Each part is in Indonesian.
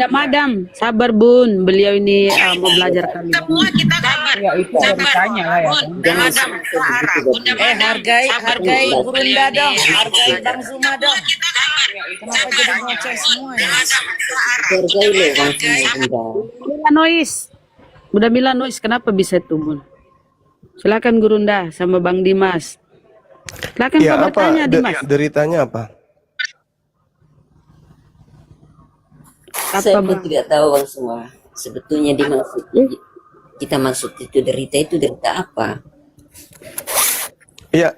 Ya, Madam, sabar Bun. Beliau ini mau belajar kami. Semua kita sabar. Ya itu harus ditanya lah ya. Jangan Arab. Hargai Gurunda dong, hargai Bang Zuma dong. Kenapa jadi ngoceh semua ya? Hargai loh Bang Zuma. Mila Nois. Udah Mila Nois, kenapa bisa itu Bun? Silakan Gurunda sama Bang Dimas. Silakan Ya, kau apa bertanya Dimas. deritanya apa? Saya pun tidak tahu Bang semua. Sebetulnya dimaksud kita maksud itu derita apa? Ya,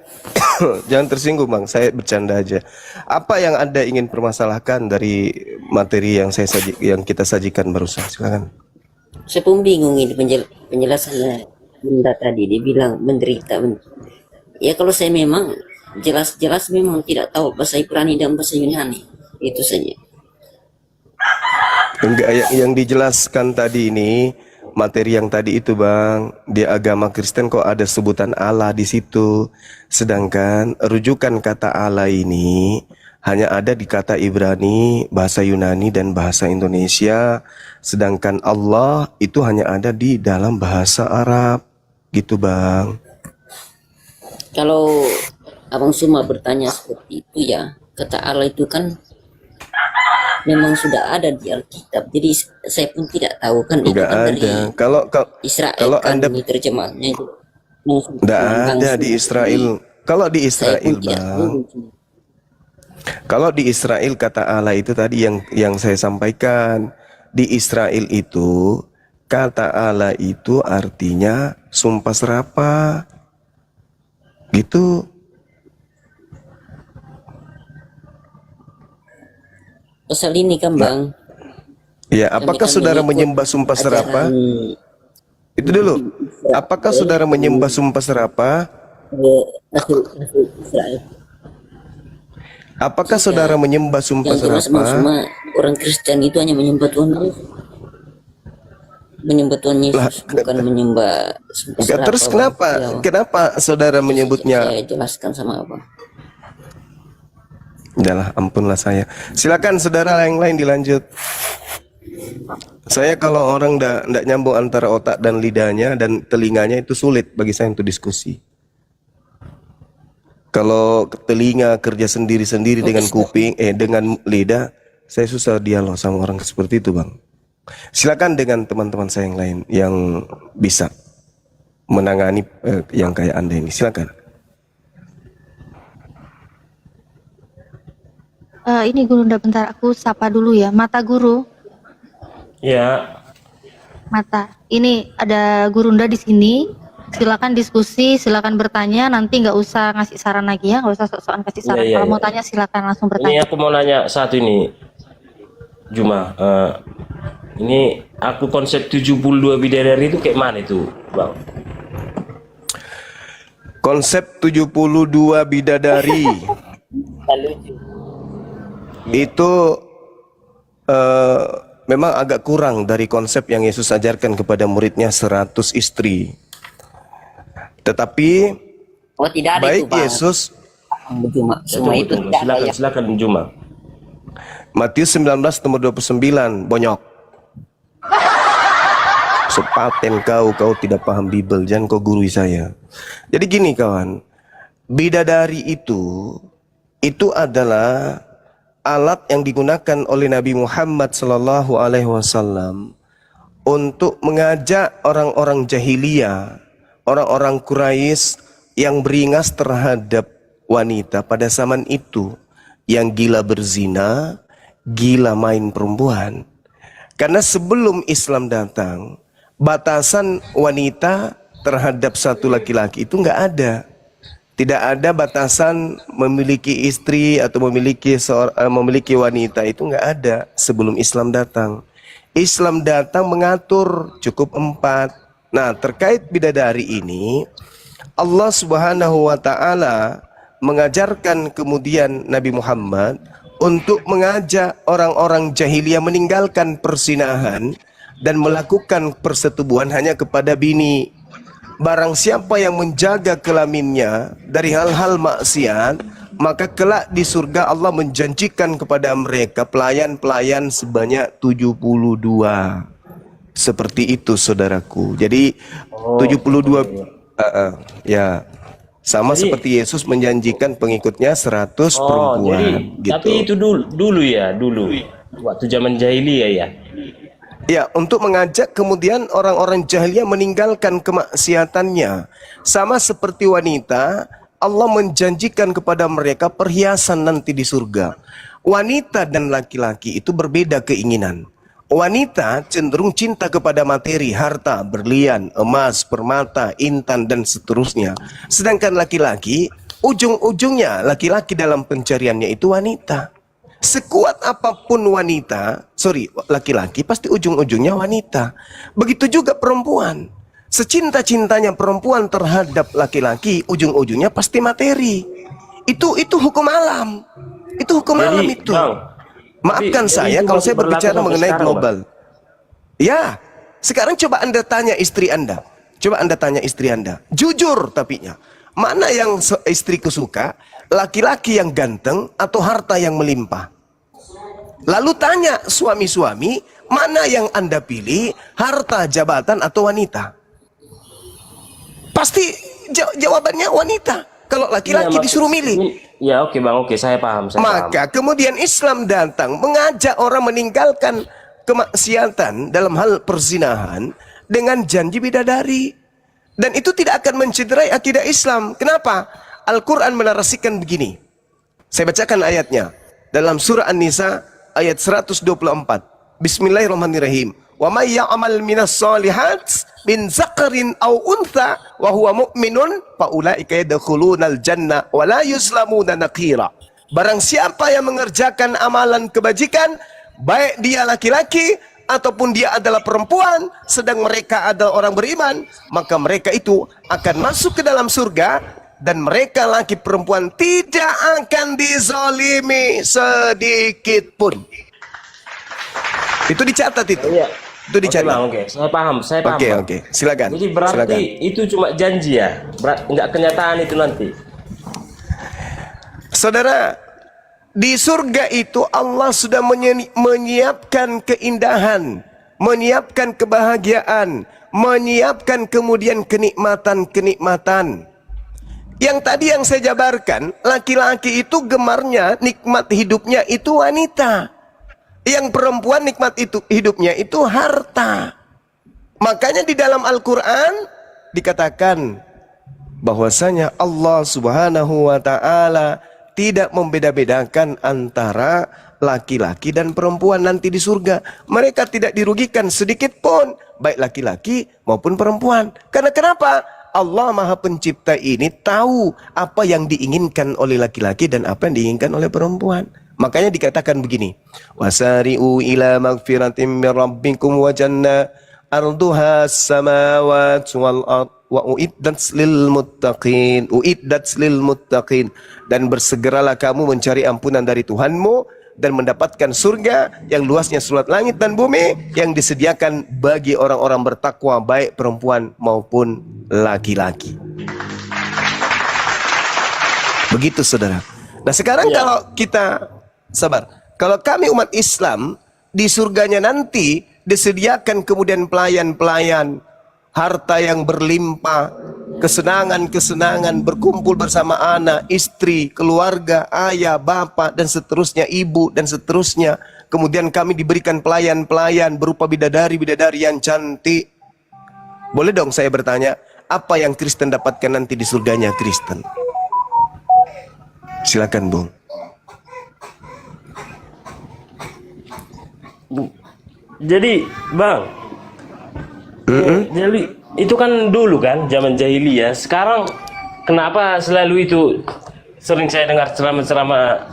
jangan tersinggung Bang, saya bercanda aja. Apa yang Anda ingin permasalahkan dari materi yang kita sajikan barusan? Silakan. Saya pun bingung ini penjelasannya Bunda tadi. Dia bilang menderita. Ya kalau saya memang jelas-jelas memang tidak tahu bahasa Ibrani dan bahasa Yunani. Itu saja. Enggak, yang dijelaskan tadi ini materi yang tadi itu Bang, di agama Kristen kok ada sebutan Allah di situ, sedangkan rujukan kata Allah ini hanya ada di kata Ibrani, bahasa Yunani dan bahasa Indonesia, sedangkan Allah itu hanya ada di dalam bahasa Arab, gitu Bang. Kalau Abang Suma bertanya seperti itu ya, kata Allah itu kan memang sudah ada di Alkitab. Jadi saya pun tidak tahu kan itu Enggak kan ada. dari Israel Kalau kan Anda ini terjemahnya itu. enggak ada di Israel. Kalau di Israel Bang. Kalau di Israel kata Allah itu tadi yang saya sampaikan. Di Israel itu kata Allah itu artinya sumpah serapah. Gitu. Pasal ini kan Bang. Ya, apakah saudara menyembah sumpah serapah? Itu dulu. Apakah saudara menyembah sumpah serapah? Israel. Apakah saudara menyembah sumpah Yang jelas serapah? semua orang Kristen itu hanya menyembah Tuhan Yesus. Menyembah Tuhan Yesus bukan menyembah sumpah serapah. Terus kenapa saudara menyebutnya? Saya jelaskan sama Abang. Udahlah, ampunlah saya. Silakan saudara yang lain dilanjut. Saya kalau orang ndak nyambung antara otak dan lidahnya dan telinganya itu sulit bagi saya untuk diskusi. Kalau telinga kerja sendiri-sendiri dengan kuping, dengan lidah, saya susah dialog sama orang seperti itu Bang. Silakan dengan teman-teman saya yang lain yang bisa menangani yang kayak Anda ini. Silakan. Ini Gurunda, bentar aku sapa dulu ya. Mata Guru. Ya. Mata. Ini ada Gurunda di sini. Silakan diskusi, silakan bertanya. Nanti nggak usah ngasih saran lagi ya, nggak usah sok-sokan kasih saran. Kalau mau tanya silakan langsung bertanya. Ini aku mau nanya satu ini, Juma. Ini aku konsep 72 bidadari itu kayak mana itu, Bang? Konsep 72 bidadari. Itu memang agak kurang dari konsep yang Yesus ajarkan kepada muridnya 100 istri. Tetapi tidak ada baik itu, Yesus semua itu silakan Juma. Matius 19 nomor 29 bonyok. Sepaten kau tidak paham Bible, jangan kau gurui saya. Jadi gini kawan, bidadari itu adalah alat yang digunakan oleh Nabi Muhammad SAW untuk mengajak orang-orang jahiliyah, orang-orang Quraisy yang beringas terhadap wanita pada zaman itu, yang gila berzina, gila main perempuan. Karena sebelum Islam datang, batasan wanita terhadap satu laki-laki itu nggak ada. Tidak ada batasan memiliki istri atau memiliki wanita, itu nggak ada sebelum Islam datang. Islam datang mengatur cukup 4. Nah, terkait bidadari ini, Allah Subhanahu wa Ta'ala mengajarkan kemudian Nabi Muhammad untuk mengajak orang-orang jahiliyah meninggalkan persinahan dan melakukan persetubuhan hanya kepada bini. Barang siapa yang menjaga kelaminnya dari hal-hal maksiat, maka kelak di surga Allah menjanjikan kepada mereka pelayan-pelayan sebanyak 72. Seperti itu saudaraku. Jadi 72 ya sama Jadi- seperti Yesus menjanjikan pengikutnya 100 Oh, perempuan jadi gitu. tapi itu dulu waktu zaman jahiliyah ya. Ya, untuk mengajak kemudian orang-orang jahiliyah meninggalkan kemaksiatannya. Sama seperti wanita, Allah menjanjikan kepada mereka perhiasan nanti di surga. Wanita dan laki-laki itu berbeda keinginan. Wanita cenderung cinta kepada materi, harta, berlian, emas, permata, intan, dan seterusnya. Sedangkan laki-laki, ujung-ujungnya laki-laki dalam pencariannya itu wanita. Sekuat apapun laki-laki pasti ujung-ujungnya wanita. Begitu juga perempuan. Secinta-cintanya perempuan terhadap laki-laki, ujung-ujungnya pasti materi. Itu hukum alam. Itu hukum alam itu. Bang, Maafkan tapi saya itu kalau masih saya berbicara berlaku sampai mengenai sekarang, global. Ya, sekarang coba Anda tanya istri Anda. Coba Anda tanya istri Anda. Jujur tapinya. Mana yang istriku suka? Laki-laki yang ganteng atau harta yang melimpah? Lalu tanya suami-suami, mana yang Anda pilih? Harta, jabatan, atau wanita? Pasti jawabannya wanita. Kalau laki-laki Iya, disuruh milih. Ya oke bang, oke saya paham. Maka kemudian Islam datang mengajak orang meninggalkan kemaksiatan dalam hal perzinahan dengan janji bidadari. Dan itu tidak akan mencederai akidah Islam. Kenapa? Al-Quran menarasikan begini. Saya bacakan ayatnya. Dalam surah An-Nisa ayat 124. Bismillahirrahmanirrahim. Wa may ya'mal minas solihat min zakarin aw untha wa huwa mu'minun fa ulaika yadkhulunal jannah wa la yuzlamuna naqira. Barang siapa yang mengerjakan amalan kebajikan, baik dia laki-laki ataupun dia adalah perempuan, sedang mereka adalah orang beriman, maka mereka itu akan masuk ke dalam surga dan mereka laki perempuan tidak akan dizalimi sedikit pun. Itu dicatat itu. Iya. Itu dicatat. Bang, oke, saya paham. Oke, silakan. Jadi berarti Silakan. itu cuma janji ya, nggak kenyataan itu nanti. Saudara, di surga itu Allah sudah menyiapkan keindahan, menyiapkan kebahagiaan, menyiapkan kemudian kenikmatan-kenikmatan. Yang tadi yang saya jabarkan, laki-laki itu gemarnya, nikmat hidupnya itu wanita. Yang perempuan nikmat itu hidupnya itu harta. Makanya di dalam Al-Quran dikatakan bahwasanya Allah Subhanahu wa Ta'ala tidak membeda-bedakan antara laki-laki dan perempuan nanti di surga. Mereka tidak dirugikan sedikit pun, baik laki-laki maupun perempuan. Karena kenapa? Allah Maha Pencipta ini tahu apa yang diinginkan oleh laki-laki dan apa yang diinginkan oleh perempuan. Makanya dikatakan begini, wasari'u ila magfiratin min rabbikum wa jannah arduha as-samawati wal ard wa uiddat lil muttaqin, dan bersegeralah kamu mencari ampunan dari Tuhanmu dan mendapatkan surga yang luasnya seluas langit dan bumi yang disediakan bagi orang-orang bertakwa baik perempuan maupun laki-laki. Begitu saudara. Nah sekarang kalau kita kalau kami umat Islam di surganya nanti disediakan kemudian pelayan-pelayan, harta yang berlimpah, kesenangan-kesenangan, berkumpul bersama anak, istri, keluarga, ayah, bapak, dan seterusnya, ibu, dan seterusnya. Kemudian kami diberikan pelayan-pelayan berupa bidadari-bidadari yang cantik. Boleh dong saya bertanya, apa yang Kristen dapatkan nanti di surganya Kristen? Silakan Bung. Jadi bang, jadi itu kan dulu kan zaman jahiliyah. Sekarang kenapa selalu itu sering saya dengar ceramah-ceramah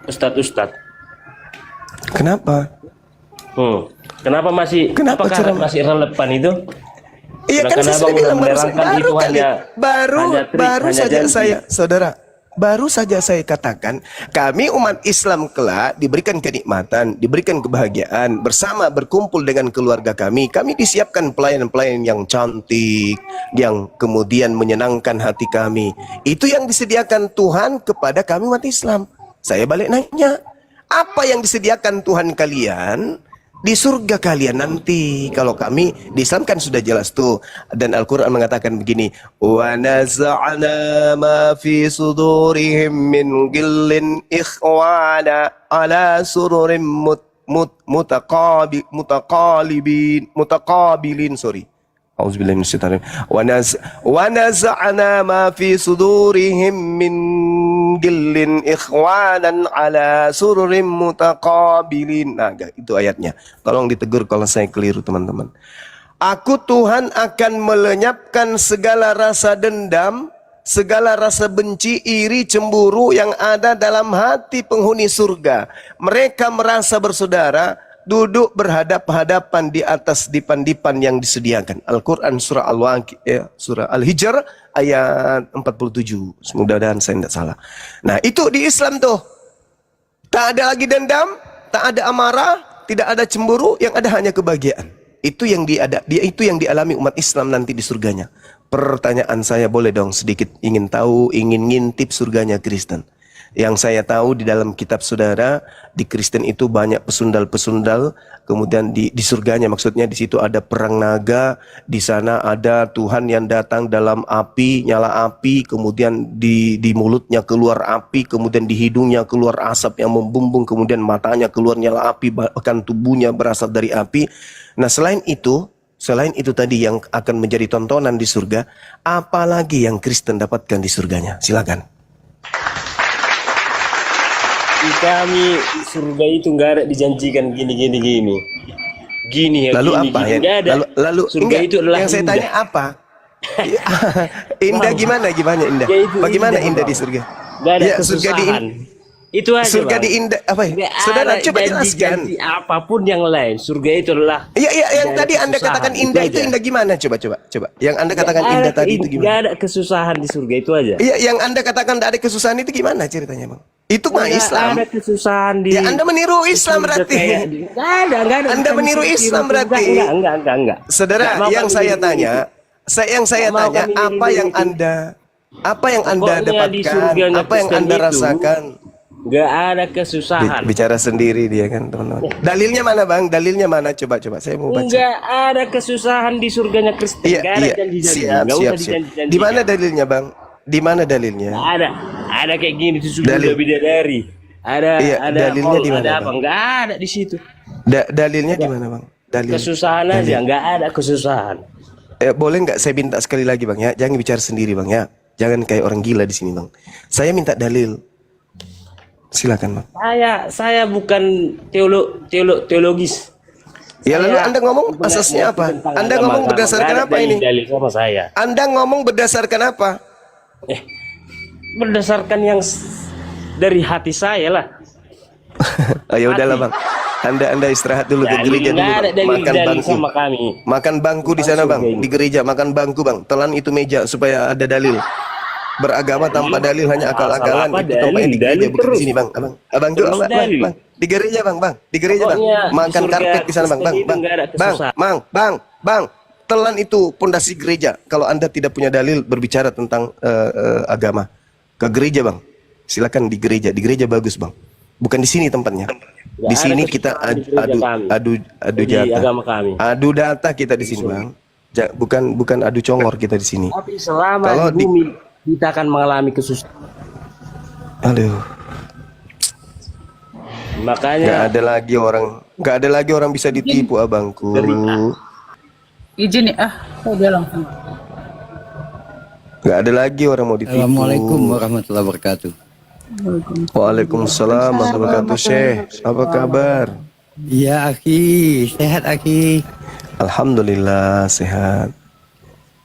ustadz-ustadz? Kenapa? Kenapa masih? Kenapa apakah ceramah? masih relevan itu? Iya kan Sedangkan saya abang sudah bilang menerangkan itu baru hanya saja trik, hanya saya janji. saudara baru saja saya katakan, kami umat Islam kelak diberikan kenikmatan, diberikan kebahagiaan, bersama berkumpul dengan keluarga kami. Kami disiapkan pelayan-pelayan yang cantik, yang kemudian menyenangkan hati kami. Itu yang disediakan Tuhan kepada kami umat Islam. Saya balik nanya, apa yang disediakan Tuhan kalian di surga kalian nanti? Kalau kami di Islam kan sudah jelas tuh, dan Al-Quran mengatakan begini, wa naza'na ma fi sudurihim min ghillin ikhwana ala sururim mutaqabilin, sorry. Auzubillahi minasyaitonir rajim. Wa naza'na ma fi sudurihim min gillin ikhwanan ala sururim mutaqabilin. Nah, itu ayatnya. Tolong ditegur kalau saya keliru, teman-teman. Aku Tuhan akan melenyapkan segala rasa dendam, segala rasa benci, iri, cemburu yang ada dalam hati penghuni surga. Mereka merasa bersaudara, duduk berhadap-hadapan di atas dipan-dipan yang disediakan. Al-Quran surah surah Al-Hijr ayat 47. Mudah-mudahan saya tidak salah. Nah, itu di Islam tuh. Tak ada lagi dendam, tak ada amarah, tidak ada cemburu, yang ada hanya kebahagiaan. Itu yang itu yang dialami umat Islam nanti di surganya. Pertanyaan saya, boleh dong sedikit ingin tahu, ingin ngintip surganya Kristen. Yang saya tahu di dalam kitab saudara, di Kristen itu banyak pesundal-pesundal, kemudian di surganya maksudnya di situ ada perang naga, di sana ada Tuhan yang datang dalam api, nyala api, kemudian di mulutnya keluar api, kemudian di hidungnya keluar asap yang membumbung, kemudian matanya keluar nyala api, bahkan tubuhnya berasal dari api. Nah, selain itu tadi yang akan menjadi tontonan di surga, apalagi yang Kristen dapatkan di surganya? Silakan. Di kami surga itu nggak ada dijanjikan gini. Ya, lalu gini, apa gini. ya? Nggak ada. Lalu surga enggak, itu adalah yang saya indah. tanya apa? Indah gimana indah? Ya, itu Bagaimana indah, indah di Bang. surga? Nggak ada Ya, kesusahan. Itu aja, surga Bang. di indah apa ya? Nggak Saudara ada coba jelaskan. janji apapun yang lain. Surga itu adalah Iya, yang nggak ada tadi Anda kesusahan. katakan indah itu aja. indah gimana? Coba. Yang Anda katakan Nggak indah ada tadi itu Nggak gimana? ada kesusahan di surga, itu aja. Iya, yang Anda katakan tidak ada kesusahan itu gimana ceritanya, Bang? Itu mah Nggak Islam. ada kesusahan di. Ya, Anda meniru Islam surga berarti. Nggak ada. Anda Bukan meniru seperti Islam itu. berarti. Enggak. Saudara, Nggak mau yang kami saya niru tanya, Nggak mau kami apa niru yang itu. apa yang Anda Pokoknya di dapatkan, surganya apa yang Kristen Anda itu, rasakan? Nggak ada kesusahan. Bicara sendiri dia kan, teman-teman. Dalilnya mana, Bang? Dalilnya mana? Coba saya mau baca. Nggak ada kesusahan di surganya Kristen. Iya, Nggak ada janji-janji. siap. Nggak usah dijanji-janji. Di mana dalilnya, Bang? Di mana dalilnya? Nggak ada. Ada kayak gini itu sudah Dalil. bidadari. Ada Iya, ada dalilnya mall, di mana, ada apa? Bang? Nggak ada di situ. Dalilnya di mana, Bang? Kesusahan aja, nggak ada kesusahan. Boleh nggak saya minta sekali lagi, Bang, ya? Jangan bicara sendiri, Bang, ya. Jangan kayak orang gila di sini, Bang. Saya minta dalil. Silakan, Bang. Saya bukan teologis. Ya, lalu Anda ngomong Bukan asasnya ngerti apa? tentang Anda agama, ngomong berdasarkan nggak ada apa ini? Dalil sama saya. Anda ngomong berdasarkan apa? Berdasarkan yang dari hati saya lah. Ayo udahlah, Bang. Anda istirahat dulu ke gereja dulu, Nggak ada Bang. Makan dalil bangku. sama kami. Makan bangku di sana, Bang. Di gereja makan bangku, Bang. Telan itu meja supaya ada dalil. Beragama tanpa dalil hanya akal-akalan. Masalah apa Itu tempatnya di gereja, dalil bukan di terus. sini, Bang. Abang juga, Terus Bang. dalil. Bang. Di gereja, Bang. Di gereja, Bang. Pokoknya di Makan surga karpet di sana, Bang. Kristen itu nggak ada Bang. Telan itu pondasi gereja. Kalau Anda tidak punya dalil berbicara tentang agama, ke gereja, Bang. Silakan di gereja. Di gereja bagus, Bang. Bukan di sini tempatnya. Di sini kita adu Di jatah. agama kami. Adu data kita di sini, Bang. Bukan adu congor kita di sini. Tapi selama Kalau di bumi kita akan mengalami kesusahan. Aduh, Makanya nggak ada lagi orang bisa ditipu, abangku. Izin ya, dia langsung. Nggak ada lagi orang mau ditipu. Assalamualaikum warahmatullahi wabarakatuh. Waalaikumsalam warahmatullahi wabarakatuh. Syekh, apa kabar? Ya Aki, sehat Aki. Alhamdulillah sehat.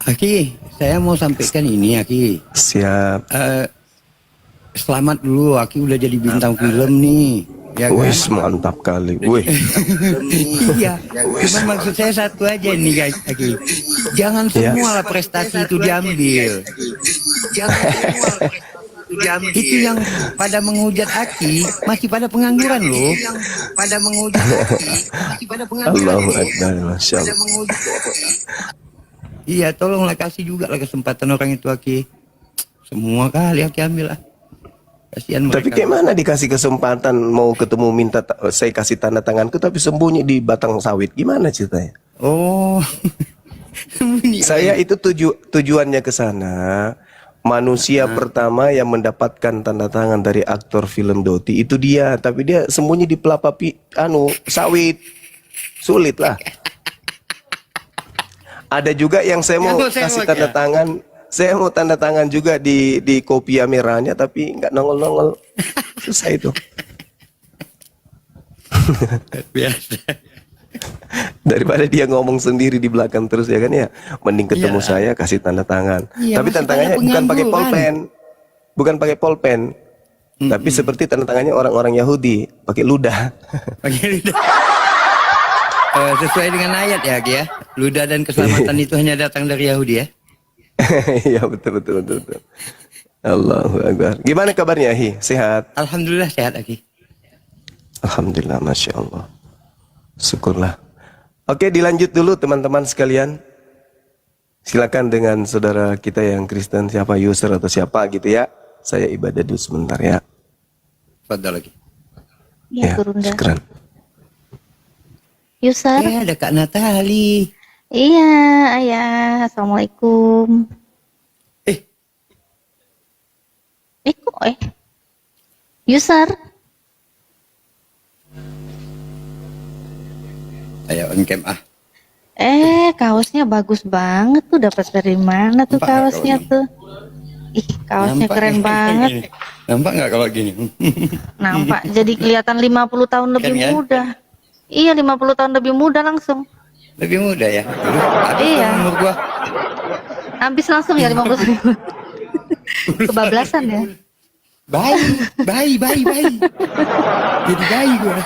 Aki, saya mau sampaikan ini Aki. Siap. Selamat dulu, Aki udah jadi bintang film nih. Ya kan? Wih, mantap kali. Wih. Iya, cuman maksud saya satu aja nih guys, Aki. Jangan semua lah prestasi itu diambil. Jangan semua lah prestasi Itu yang pada menghujat Aki masih pada pengangguran loh. Pada menghujat Aki masih pada pengangguran. Allahu Akbar, Masya Allah. Iya, tolonglah kasih juga lah kesempatan orang itu Aki. Semua kali Aki ambil lah. Kasihan mereka. Tapi kayak mana dikasih kesempatan mau ketemu minta saya kasih tanda tanganku tapi sembunyi di batang sawit. Gimana ceritanya? Oh. Sembunyi. Saya itu tujuannya ke sana. Manusia pertama yang mendapatkan tanda tangan dari aktor film Doti itu dia, tapi dia sembunyi di pelapa sawit. Sulit lah. Ada juga yang saya mau kasih tanda tangan. Saya mau tanda tangan juga di kopi merahnya tapi nggak nongol-nongol. Susah itu. Biasa. Daripada dia ngomong sendiri di belakang terus ya kan ya. Mending ketemu saya kasih tanda tangan. Iya, Tapi tanda tangannya bukan pakai pulpen. Bukan pakai pulpen. Tapi seperti tanda tangannya orang-orang Yahudi, pakai ludah. Pakai ludah. Sesuai dengan ayat ya Aki ya. Ludah dan keselamatan itu hanya datang dari Yahudi ya. Iya betul. Allahu Akbar. Gimana kabarnya Hi? Sehat? Alhamdulillah sehat Aki. Alhamdulillah, Masya Allah. Syukurlah. Oke, dilanjut dulu teman-teman sekalian. Silakan dengan saudara kita yang Kristen, siapa user atau siapa gitu ya. Saya ibadah dulu sebentar ya. Fadal lagi. Iya, Gurunda. Syukran. User. Ada Kak Natali. Iya, ayah. Assalamualaikum. Kok User. Ayo on cam ah. Kaosnya bagus banget tuh. Dapat dari mana tuh Nampak nggak kaosnya kalau tuh? Ih, kaosnya Nampak keren nggak? banget. Nampak nggak kalau gini? Nampak. Jadi kelihatan 50 tahun lebih Keren, ya? muda. Iya, 50 tahun lebih muda langsung. Lebih muda ya. Habis Iya. umur gua. Habis langsung ya 50 tahun. Kebablasan ya. Bayi. Jadi bayi gua.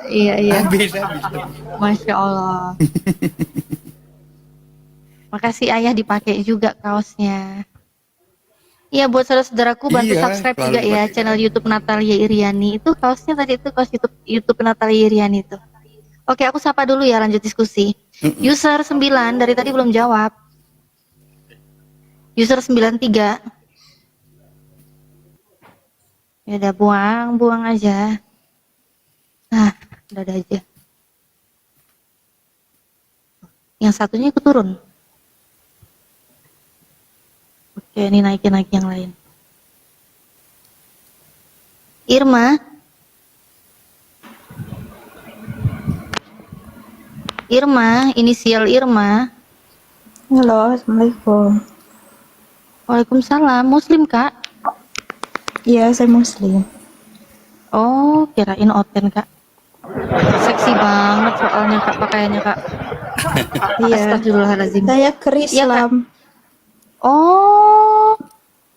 Iya. Habis. Masya Allah. Makasih ayah dipakai juga kaosnya. Iya, buat saudara-saudaraku bantu Iya, subscribe selalu juga ya pakai. channel YouTube Natalia Iriani. Itu kaosnya tadi itu kaos YouTube Natalia Iriani itu. Oke, aku sapa dulu ya, lanjut diskusi. User 9 dari tadi belum jawab. User 93. Ya udah buang aja. Udah ada aja. Yang satunya ikut turun. Oke, ini naikin lagi yang lain. Irma, inisial Irma. Halo, Assalamualaikum. Waalaikumsalam. Muslim, Kak? Iya, saya Muslim. Oh, kirain oten, Kak. Seksi banget soalnya, Kak, pakaiannya, Kak. Iya. Astagfirullahaladzim. Saya Islam. Oh,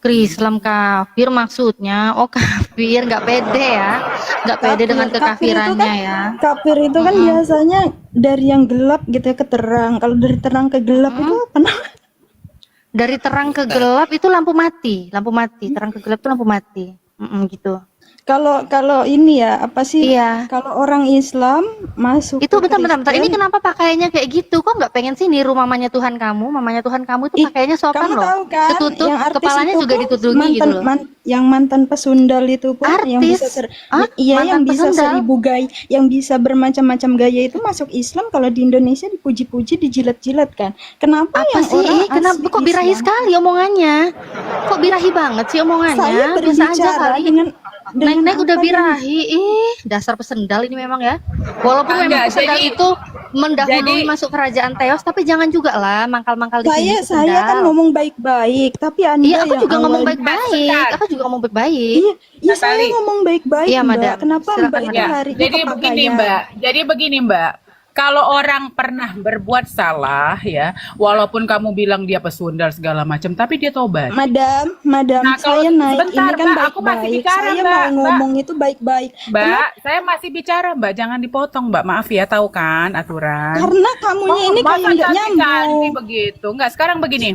Islam kafir maksudnya. Oh, kafir, nggak pede ya. Nggak pede dengan kekafirannya ya. Kafir itu kan biasanya dari yang gelap gitu ya ke terang. Kalau dari terang ke gelap itu apa namanya? Dari terang ke gelap itu lampu mati. Terang ke gelap itu lampu mati. Gitu. Kalau ini ya apa sih? Iya. Kalau orang Islam masuk Itu ke bentar. Ini Kristen, kenapa pakaiannya kayak gitu? Kok nggak pengen sih niru mamanya Tuhan kamu? Mamanya Tuhan kamu itu pakainya sopan kamu loh. tahu kan, Ketutup, yang artis kepalanya itu juga pun ditutupin gitu loh. yang mantan pesundal itu pun yang bisa Artis? Mantan yang bisa pesundal? seribu gaya, yang bisa bermacam-macam gaya itu masuk Islam. Kalau di Indonesia dipuji-puji, dijilat-jilat kan. Kenapa Apa yang sih? orang Kenapa asli kok birahi Islam- sekali omongannya? Kok birahi banget sih omongannya? Saya Biasa aja berbicara kali. dengan Naik-naik udah apa birahi. Dasar pesendal ini memang ya. Walaupun memang pesendal itu mendahului masuk kerajaan Teos, tapi jangan juga lah mangkal-mangkal di sini saya kan pesendal. ngomong baik-baik, tapi Anda Iya, aku yang juga ngomong awal- baik-baik. Aku juga ngomong baik-baik. Iya, saya ngomong baik-baik, Iya, Mbak. Madam. Kenapa Silakan, Mbak itu Madam. larinya Jadi ke begini pakaian? Mbak, kalau orang pernah berbuat salah ya, walaupun kamu bilang dia pesundal segala macam, tapi dia tobat. Madam, Nah, kalau saya naik sebentar, ini kan Mbak, aku masih baik-baik. bicara, Saya Mbak. mau ngomong itu baik-baik. Mbak, saya masih bicara, Mbak, jangan dipotong, Mbak. Maaf ya, tahu kan aturan. Karena kamunya ini Masa kayak nggak ganti-ganti nyambung. begitu. Enggak, sekarang begini.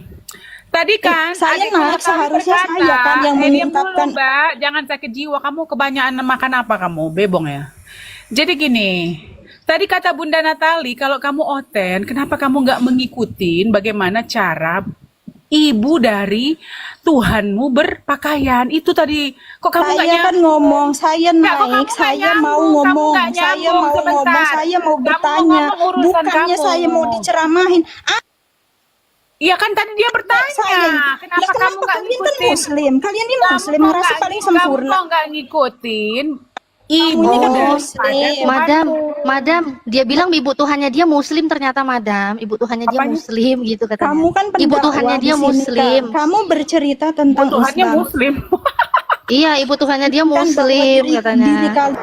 Tadi kan saya adikku naik, Natali seharusnya berkata, saya kan yang diam dulu mengungkapkan. Mbak, jangan sakit jiwa. Kamu kebanyakan makan apa kamu? Bebong ya. Jadi gini, tadi kata Bunda Natali, kalau kamu oten, kenapa kamu nggak mengikutin bagaimana cara ibu dari Tuhanmu berpakaian? Itu tadi, kok kamu nggak Saya kan ngomong, saya Nggak, kok kamu naik, nggak saya mau nyambung, kamu ngomong, nggak saya nyambung, mau ngomong, sebentar. saya mau Kamu bertanya. ngomong urusan Bukannya kamu. saya mau diceramahin. Iya kan tadi dia bertanya, Saya, kenapa lah kamu nggak kalian kan ngikutin? muslim, kalian ini Kamu muslim, kok merasa nggak paling ngik- kamu sempurna. kok nggak ngikutin ibu ini kan Oh, muslim. Madam, Madam, dia bilang ibu Tuhannya dia Muslim ternyata Madam, ibu Tuhannya dia Apanya? Muslim gitu katanya. Kamu kan Ibu pendakwah Tuhannya di dia sini, Muslim. Kak. Kamu bercerita tentang Tuhannya Islam. Muslim? Iya, ibu Tuhannya dia Kan bahwa Muslim diri katanya. kalian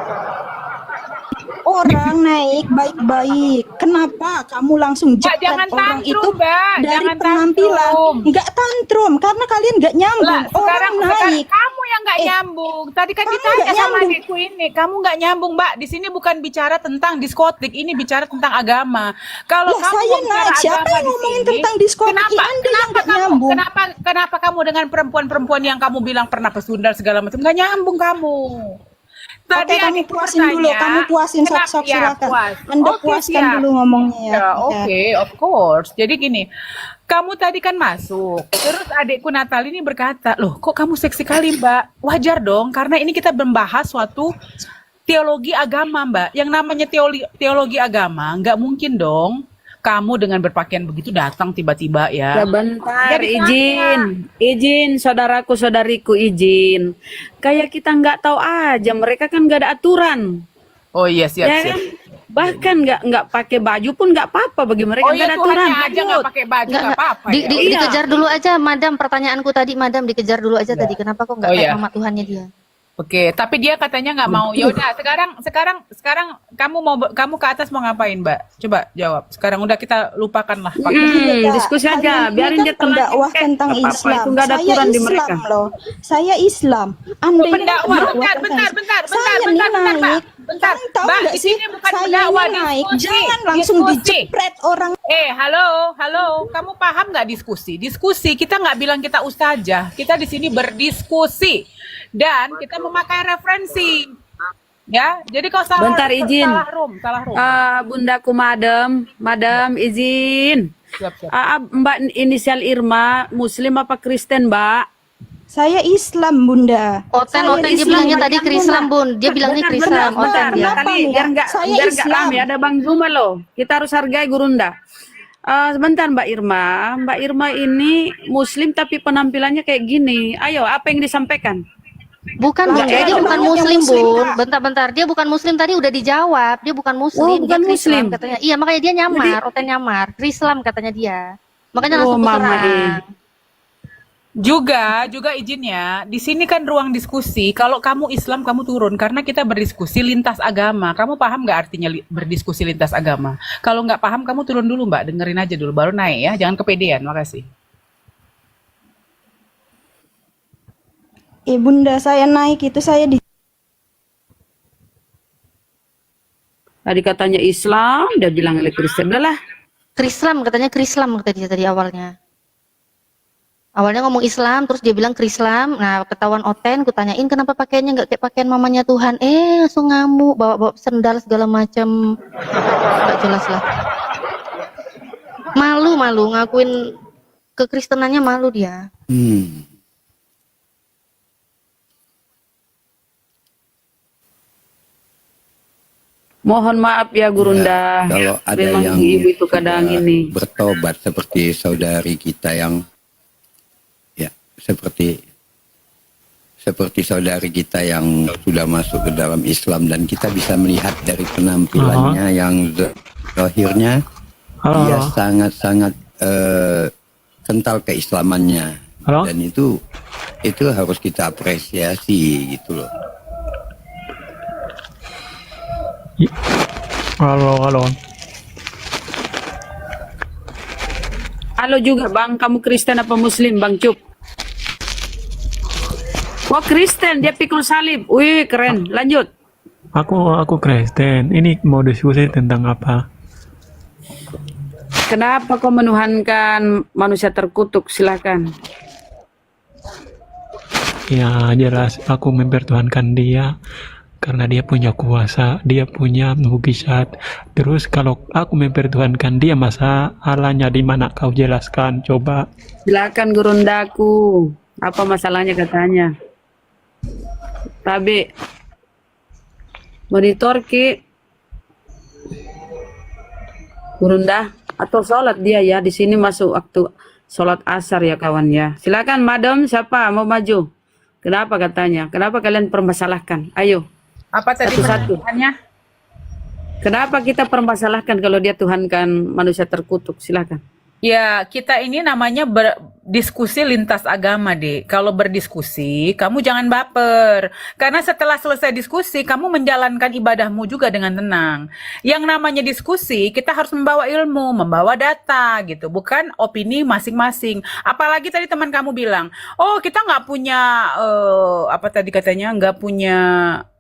orang naik baik-baik. Kenapa kamu langsung Mbak, jepret jangan orang tantrum, itu Mbak. dari Jangan penampilan? tantrum. Nggak tantrum karena kalian nggak nyambung. Lah, sekarang Orang naik. kamu yang nggak nyambung. Tadi kan kamu ditanya nggak sama nyambung. adikku ini, kamu nggak nyambung, Mbak. Di sini bukan bicara tentang diskotik, ini bicara tentang agama. Kalau Lah, kamu saya mau bicara naik. Siapa agama yang di ngomongin sini, tentang diskotik? Kenapa, Anda yang kenapa nggak kamu, nyambung. kenapa kamu dengan perempuan-perempuan yang kamu bilang pernah pesundal segala macam nggak nyambung kamu? Oke, kamu adikku puasin dulu. bertanya, Kamu puasin kenapa- sok-sok ya, silakan. puas. Anda Oke, puaskan siap. dulu ngomongnya ya. Ya, oke, of course. Jadi gini, kamu tadi kan masuk, terus adikku Natali ini berkata, loh kok kamu seksi kali Mbak? Wajar dong, karena ini kita membahas suatu teologi agama Mbak. Yang namanya teologi agama, nggak mungkin dong kamu dengan berpakaian begitu datang tiba-tiba ya. Sebentar, Jadi izin saudaraku saudariku izin. Kayak kita nggak tahu aja, mereka kan nggak ada aturan, Oh iya, siap, ya siap. kan? Bahkan nggak pakai baju pun nggak apa-apa bagi mereka, Oh nggak iya, ada aturan. Tuhannya aja nggak pakai baju, Enggak, nggak apa-apa ya. Iya. dikejar dulu aja, Madam. Pertanyaanku tadi, Madam, dikejar dulu aja tadi. Kenapa kok nggak Oh, kayak iya. mama Tuhannya dia? Oke, tapi dia katanya nggak mau. Ya udah, sekarang kamu ke atas mau ngapain, Mbak? Coba jawab. Sekarang udah kita lupakanlah. Kak, Diskusi aja, kalian biarin ini dia kan pendakwah telan. tentang Nggak apa-apa, Islam. itu nggak ada Saya aturan di Islam mereka. loh. Saya Islam. Anda ini Pendakwah, pendakwah tentang bentar, Saya nih bentar, naik. bentar. Kamu tahu Mbak, nggak di sih? sini bukan Saya pendakwah, ini naik. diskusi. Jangan langsung Diskusi. dijepret orang. Halo, kamu paham nggak diskusi? Diskusi, kita nggak bilang kita ustazah, kita di sini berdiskusi dan kita memakai referensi, ya. Jadi kalau salah, Bentar, izin. salah room. Bundaku madam izin. Siap. Mbak inisial Irma, Muslim apa Kristen Mbak? Saya Islam, Bunda. Oten, Saya Oten dia Islam, bilangnya Bunda. tadi Krislam, Bun. Dia bilangnya Krislam, Oten dia. Kenapa Tadi nih, biar ya? nggak Saya biar nggak Islam. lama, ada Bang Zuma loh. Kita harus hargai Gurunda. Sebentar Mbak Irma. Mbak Irma ini Muslim tapi penampilannya kayak gini. Ayo, apa yang disampaikan? Bukan, Bun. Lah, Dia ada bukan banyak yang Muslim, Muslim, Bun. Kak. Bentar. Dia bukan Muslim tadi udah dijawab. Dia bukan Muslim. Oh, bukan dia Krislam, Muslim. katanya. Iya, makanya dia nyamar. Oten nyamar. Krislam katanya dia. Makanya Oh, langsung Mama, kuserang. Juga izinnya, di sini kan ruang diskusi. Kalau kamu Islam, kamu turun karena kita berdiskusi lintas agama. Kamu paham nggak artinya berdiskusi lintas agama? Kalau nggak paham, kamu turun dulu Mbak, dengerin aja dulu, baru naik ya. Jangan kepedean, makasih. Bunda, saya naik itu saya di Tadi katanya Islam, dia bilang Kristen. Udah lah. Krislam katanya Krislam kata dia tadi awalnya. Awalnya ngomong Islam, terus dia bilang Krislam. Nah, ketahuan Oten, kutanyain kenapa pakaiannya nggak kayak pakaian mamanya Tuhan. Langsung ngamuk, bawa sendal segala macam. Nggak jelas lah. Malu ngakuin kekristenannya, malu dia. Mohon maaf ya Gurunda. Kalau ada Memang yang ibu itu kadang sudah ini. bertobat seperti saudari kita yang ya seperti saudari kita yang sudah masuk ke dalam Islam, dan kita bisa melihat dari penampilannya yang zahirnya dia sangat-sangat kental keislamannya, dan itu harus kita apresiasi gitu loh. Halo juga Bang, kamu Kristen apa Muslim Bang Cup? Oh Kristen, dia pikul salib. Wih keren, lanjut. Aku Kristen. Ini mau diskusi tentang apa? Kenapa kau menuhankan manusia terkutuk? Silakan. Ya jelas aku mempertuhankan dia karena dia punya kuasa, dia punya mukjizat. Terus kalau aku mempertuhankan dia, masalahnya di mana? Kau jelaskan, coba. Silakan Gurundaku. Apa masalahnya katanya? Tabe. Monitor ki. Gurunda atau sholat dia ya, di sini masuk waktu sholat asar ya kawan ya. Silakan madam, siapa mau maju? Kenapa katanya? Kenapa kalian permasalahkan? Ayo. Apa tadi Satu-satu. pertanyaannya? Kenapa kita permasalahkan kalau dia tuhankan manusia terkutuk? Silakan. Ya, kita ini namanya berdiskusi lintas agama, Dek. Kalau berdiskusi, kamu jangan baper. Karena setelah selesai diskusi, kamu menjalankan ibadahmu juga dengan tenang. Yang namanya diskusi, kita harus membawa ilmu, membawa data, gitu. Bukan opini masing-masing. Apalagi tadi teman kamu bilang, oh kita nggak punya, apa tadi katanya, nggak punya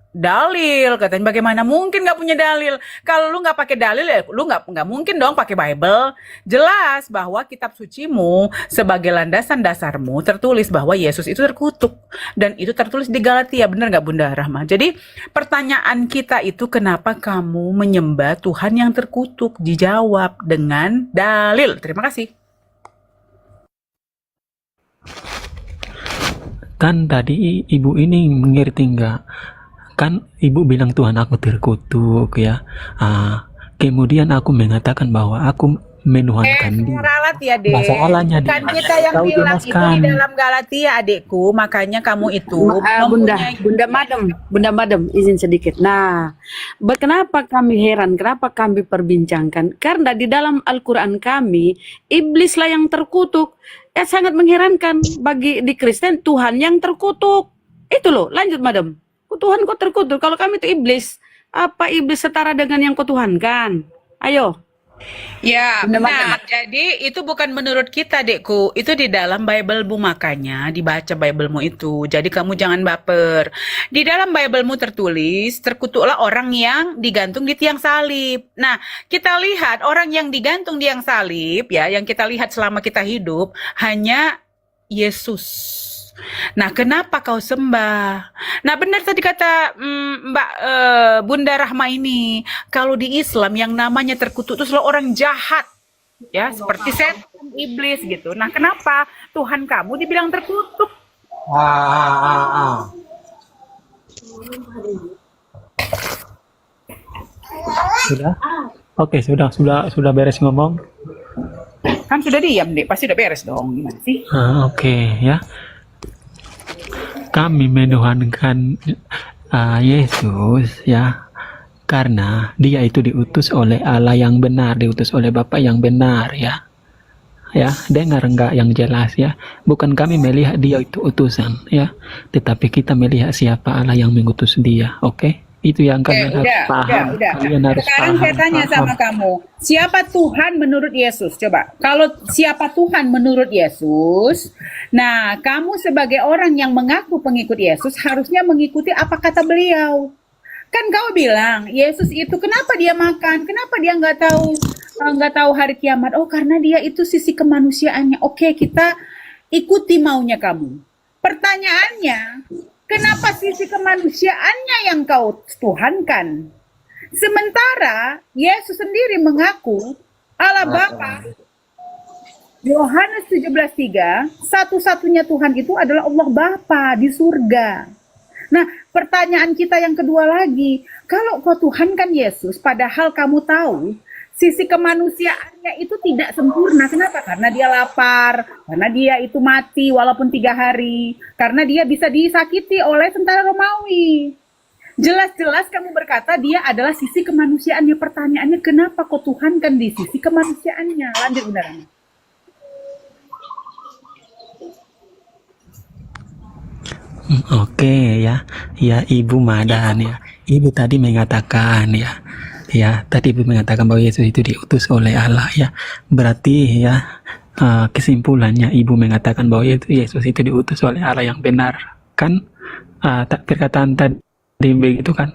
dalil, katanya. Bagaimana mungkin nggak punya dalil? Kalau lu nggak pakai dalil ya lu nggak mungkin dong pakai Bible. Jelas bahwa kitab sucimu sebagai landasan dasarmu tertulis bahwa Yesus itu terkutuk, dan itu tertulis di Galatia. Benar nggak Bunda Rahma? Jadi pertanyaan kita itu, kenapa kamu menyembah Tuhan yang terkutuk? Dijawab dengan dalil. Terima kasih. Kan tadi ibu ini mengerti enggak? Kan ibu bilang Tuhan aku terkutuk ya. Kemudian aku mengatakan bahwa aku menuhankan dia. Ralat ya, Dek. Masalahnya Kan dia. kita yang Kau bilang itu jelaskan. di dalam Galatia, adikku. Makanya kamu itu Bunda Madam, izin sedikit. Nah, kenapa kami heran, kenapa kami perbincangkan? Karena di dalam Al-Quran kami, iblislah yang terkutuk. Sangat mengherankan bagi di Kristen, Tuhan yang terkutuk. Itu loh, lanjut Madam. Tuhan kok terkutuk? Kalau kami itu iblis, apa iblis setara dengan yang kau tuhankan? Ayo. Ya, Bunda benar. Jadi itu bukan menurut kita, Dekku. Itu di dalam Bible-mu, makanya dibaca Bible-mu itu. Jadi kamu jangan baper. Di dalam Bible-mu tertulis, terkutuklah orang yang digantung di tiang salib. Nah, kita lihat orang yang digantung di tiang salib, ya, yang kita lihat selama kita hidup, hanya Yesus. Nah, kenapa kau sembah? Nah, benar tadi kata Mbak Bunda Rahma ini, kalau di Islam yang namanya terkutuk itu selalu orang jahat, ya, seperti setan, iblis gitu. Nah, kenapa Tuhan kamu dibilang terkutuk? Sudah? Oke, sudah beres ngomong. Kan sudah diam, Dek. Pasti udah beres dong. Gimana sih? Oke ya. Kami menuhankan Yesus ya, karena dia itu diutus oleh Allah yang benar, diutus oleh Bapa yang benar ya. Ya, dengar enggak yang jelas ya. Bukan kami melihat dia itu utusan ya, tetapi kita melihat siapa Allah yang mengutus dia. Oke? Itu yang kalian harus paham. Kalian harus Sekarang paham. saya tanya sama kamu, siapa Tuhan menurut Yesus? Coba, kalau siapa Tuhan menurut Yesus, nah kamu sebagai orang yang mengaku pengikut Yesus harusnya mengikuti apa kata beliau. Kan kau bilang Yesus itu kenapa dia makan? Kenapa dia nggak tahu hari kiamat? Oh, karena dia itu sisi kemanusiaannya. Oke, kita ikuti maunya kamu. Pertanyaannya, kenapa sisi kemanusiaannya yang kau tuhankan? Sementara Yesus sendiri mengaku Allah Bapa. Yohanes 17:3, satu-satunya Tuhan itu adalah Allah Bapa di surga. Nah, pertanyaan kita yang kedua lagi, kalau kau tuhankan Yesus, padahal kamu tahu sisi kemanusiaannya itu tidak sempurna. Kenapa? Karena dia lapar, karena dia itu mati walaupun 3 hari, karena dia bisa disakiti oleh tentara Romawi. Jelas-jelas kamu berkata dia adalah sisi kemanusiaannya. Pertanyaannya, kenapa kau tuhankan di sisi kemanusiaannya? Lanjut, Bunda Rani. Oke ya, ya Ibu Madan ya. Ibu tadi mengatakan ya tadi Ibu mengatakan bahwa Yesus itu diutus oleh Allah ya. Berarti ya kesimpulannya Ibu mengatakan bahwa Yesus itu diutus oleh Allah yang benar, kan? Perkataan tadi begitu kan?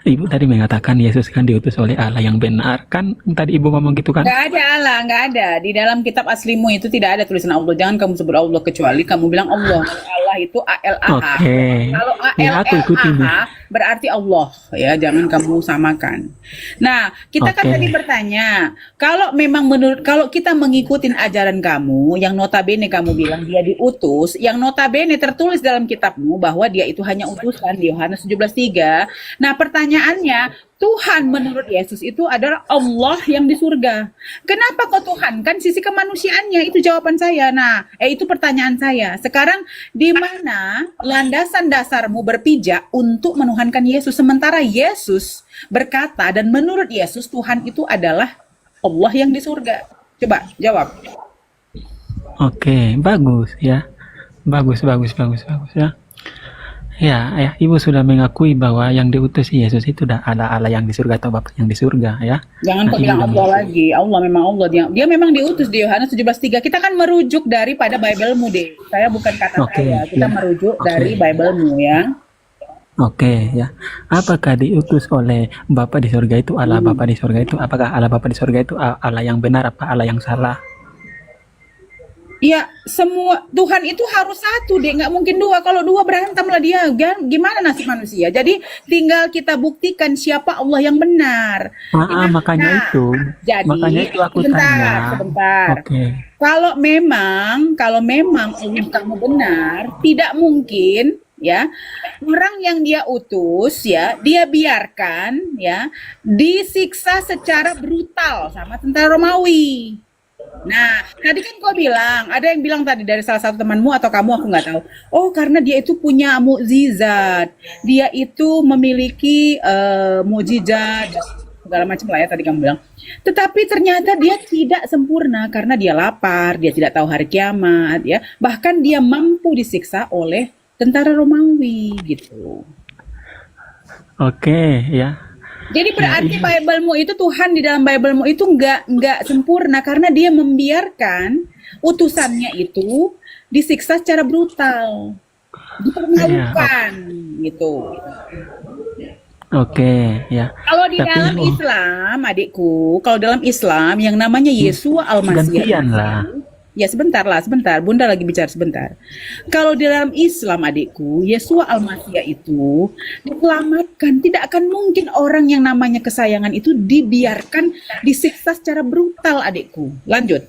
Ibu tadi mengatakan Yesus kan diutus oleh Allah yang benar. Kan tadi Ibu ngomong gitu kan? Nggak ada Allah, nggak ada. Di dalam kitab aslimu itu tidak ada tulisan Allah. Jangan kamu sebut Allah kecuali kamu bilang Allah. Allah itu A-L-A-H. Oke. Kalau Ya, aku ikutin. A-L-L-A-H berarti Allah. Ya, jangan kamu samakan. Nah, kita kan Oke. tadi bertanya, kalau memang kalau kita mengikuti ajaran kamu, yang notabene kamu bilang dia diutus, yang notabene tertulis dalam kitabmu bahwa dia itu hanya utusan di Yohanes 17:3. Nah, pertanyaannya, Tuhan menurut Yesus itu adalah Allah yang di surga. Kenapa kok Tuhan? Kan sisi kemanusiaannya, itu jawaban saya. Nah, itu pertanyaan saya. Sekarang di mana landasan dasarmu berpijak untuk menuhankan Yesus, sementara Yesus berkata dan menurut Yesus Tuhan itu adalah Allah yang di surga. Coba jawab. Oke, bagus ya. Bagus ya. Ya, Ibu sudah mengakui bahwa yang diutus Yesus itu dah ada Allah yang di surga atau Bapa yang di surga ya. Jangan kok Ibu bilang udah Allah mengakui. lagi. Allah memang Allah. Dia memang diutus di Yohanes 17:3. Kita kan merujuk daripada Bible-mu deh. Saya bukan kata Oke, saya. Kita ya. merujuk Oke. dari Bible-mu ya. Oke ya. Apakah diutus oleh Bapa di surga itu Allah Bapa di surga itu? Apakah Allah Bapa di surga itu Allah yang benar apa Allah yang salah? Ya, semua Tuhan itu harus satu deh, nggak mungkin dua. Kalau dua berantem lah dia, gimana nasib manusia? Jadi tinggal kita buktikan siapa Allah yang benar. Makanya Nah, itu. jadi Makanya itu aku tanya. sebentar. Oke. Kalau memang Allah kamu benar, tidak mungkin ya orang yang dia utus ya dia biarkan ya disiksa secara brutal sama tentara Romawi. Nah, tadi kan kau bilang, ada yang bilang tadi dari salah satu temanmu atau kamu, aku nggak tahu. Oh, karena dia itu punya mukjizat, dia itu memiliki mukjizat segala macam lah ya tadi kamu bilang. Tetapi ternyata dia tidak sempurna karena dia lapar, dia tidak tahu hari kiamat, ya. Bahkan dia mampu disiksa oleh tentara Romawi gitu. Oke, ya. Jadi berarti Bible-mu itu Tuhan di dalam Bible-mu itu nggak sempurna karena dia membiarkan utusannya itu disiksa secara brutal, dipermalukan gitu. Oke, ya. Kalau di Tapi dalam Islam, adikku, kalau dalam Islam yang namanya Yesua Al-Masih. gantian lah. Ya sebentar, Bunda lagi bicara sebentar. Kalau di dalam Islam adikku, Yesua Al-Masih itu diselamatkan. Tidak akan mungkin orang yang namanya kesayangan itu dibiarkan disiksa secara brutal adikku. Lanjut.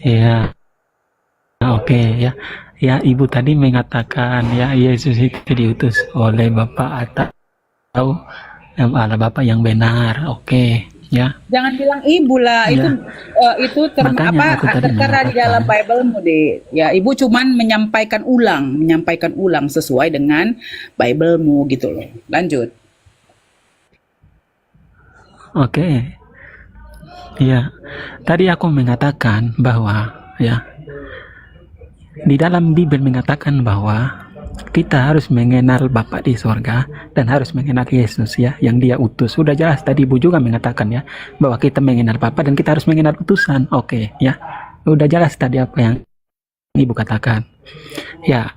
Ya. Oke, ya. Ya, Ibu tadi mengatakan ya Yesus itu diutus oleh Bapa atau Allah Bapa yang benar. Oke, ya. Jangan bilang ibu lah, Ya. itu Makanya aku tadi tertera di mengatakan. dalam Bible-mu deh. Ya, ibu cuman menyampaikan ulang sesuai dengan Bible-mu gitu loh. Lanjut. Oke. Ya. Tadi aku mengatakan bahwa ya di dalam Bible mengatakan bahwa kita harus mengenal Bapa di sorga dan harus mengenal Yesus ya yang dia utus. Sudah jelas tadi Ibu juga mengatakan ya bahwa kita mengenal Bapa dan kita harus mengenal utusan. Oke ya. Udah jelas tadi apa yang Ibu katakan. Ya.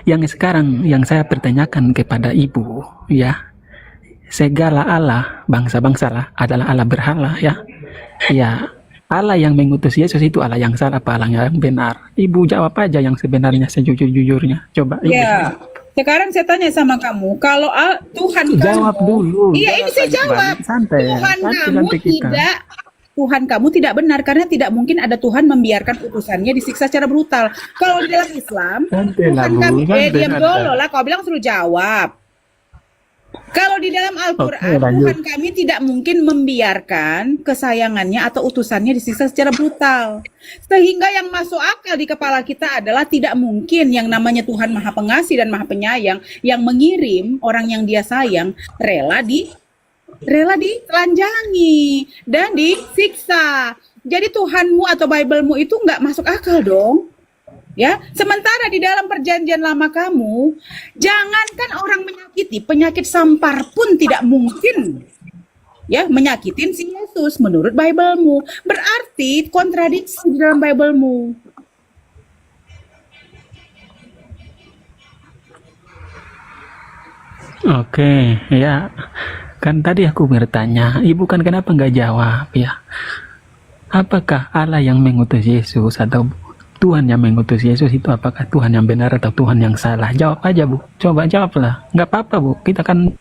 Yang sekarang yang saya pertanyakan kepada Ibu ya, segala Allah, bangsa-bangsa lah adalah Allah berhala ya. Ya, Allah yang mengutus Yesus itu Allah yang salah apa Allah yang benar? Ibu jawab aja yang sebenarnya sejujur-jujurnya. Coba Ibu. Ya. Sekarang saya tanya sama kamu, kalau Tuhan Jawab kamu, dulu. iya ini saya jawab. Santai. Tuhan kamu tidak benar karena tidak mungkin ada Tuhan membiarkan utusannya disiksa secara brutal. Kalau di dalam Islam, Santai lah, Tuhan Bu. kami, Santai, diam santai. dulu lah. Kau bilang suruh jawab. Kalau di dalam Al-Quran, Oke, lanjut. Tuhan kami tidak mungkin membiarkan kesayangannya atau utusannya disiksa secara brutal. Sehingga yang masuk akal di kepala kita adalah tidak mungkin yang namanya Tuhan Maha Pengasih dan Maha Penyayang yang mengirim orang yang dia sayang rela ditelanjangi dan disiksa. Jadi Tuhanmu atau Bible-mu itu nggak masuk akal dong. Ya, sementara di dalam perjanjian lama kamu, jangankan orang menyakiti, penyakit sampar pun tidak mungkin ya menyakitin si Yesus menurut Bible-mu. Berarti kontradiksi di dalam Bible-mu. Oke, ya. Kan tadi aku bertanya, ibu kan kenapa nggak jawab ya? Apakah Allah yang mengutus Yesus atau Tuhan yang mengutus Yesus itu apakah Tuhan yang benar atau Tuhan yang salah? Jawab aja, Bu. Coba jawablah. Nggak apa-apa, Bu. Kita kan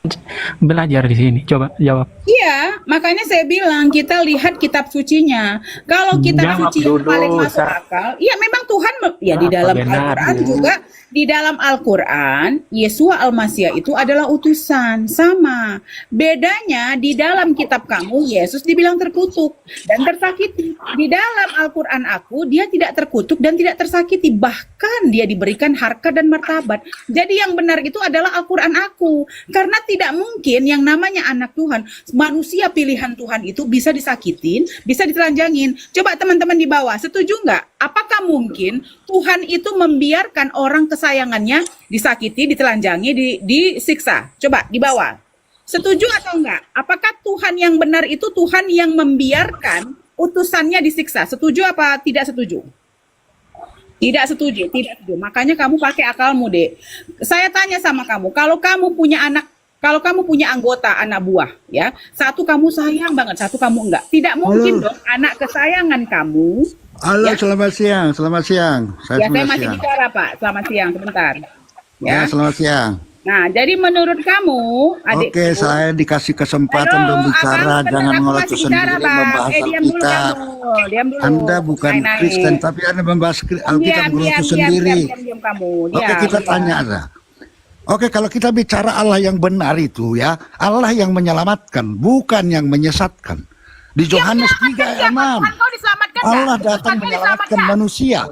belajar di sini. Coba jawab. Iya, makanya saya bilang kita lihat kitab sucinya. Kalau kitab Jawab suci yang dulu, paling masuk Sa. akal, ya memang Tuhan ya di Apa dalam benar, Al-Qur'an Bu? juga di dalam Al-Qur'an Yesua Al-Masih itu adalah utusan. Sama. Bedanya di dalam kitab kamu Yesus dibilang terkutuk dan tersakiti. Di dalam Al-Qur'an aku dia tidak terkutuk dan tidak tersakiti, bahkan dia diberikan harkat dan martabat. Jadi yang benar itu adalah Al-Qur'an aku. Karena tidak mungkin yang namanya anak Tuhan, manusia pilihan Tuhan itu bisa disakitin, bisa ditelanjangin. Coba teman-teman di bawah, setuju nggak? Apakah mungkin Tuhan itu membiarkan orang kesayangannya disakiti, ditelanjangi, disiksa? Coba di bawah. Setuju atau enggak? Apakah Tuhan yang benar itu Tuhan yang membiarkan utusannya disiksa? Setuju apa tidak setuju? Tidak setuju, tidak setuju. Makanya kamu pakai akalmu, Dek. Saya tanya sama kamu, kalau kamu punya anak, kalau kamu punya anggota anak buah, ya, satu kamu sayang banget, satu kamu enggak. Tidak mungkin dong anak kesayangan kamu. Halo, Ya. selamat siang, selamat siang. Ya, saya selamat masih siang. bicara, Pak. Selamat siang, sebentar. Ya, Ya. selamat siang. Nah, jadi menurut kamu, adikku, Oke, saya dikasih kesempatan halo, berbicara, abang, jangan aku ngotot masih bicara, sendiri Bang. membahas Diam dulu Alkitab. kamu, diam dulu. Anda bukan Naik-naik. Kristen, tapi Anda membahas Alkitab ngotot sendiri. Diam kamu. Oke, Diam, kita diam. tanya aja. Oke, kalau kita bicara Allah yang benar itu ya, Allah yang menyelamatkan, bukan yang menyesatkan. Di Yohanes 3 ayat 6, Tuhan kau diselamatkan nggak? Allah datang Tuhan kau menyelamatkan diselamatkan? manusia.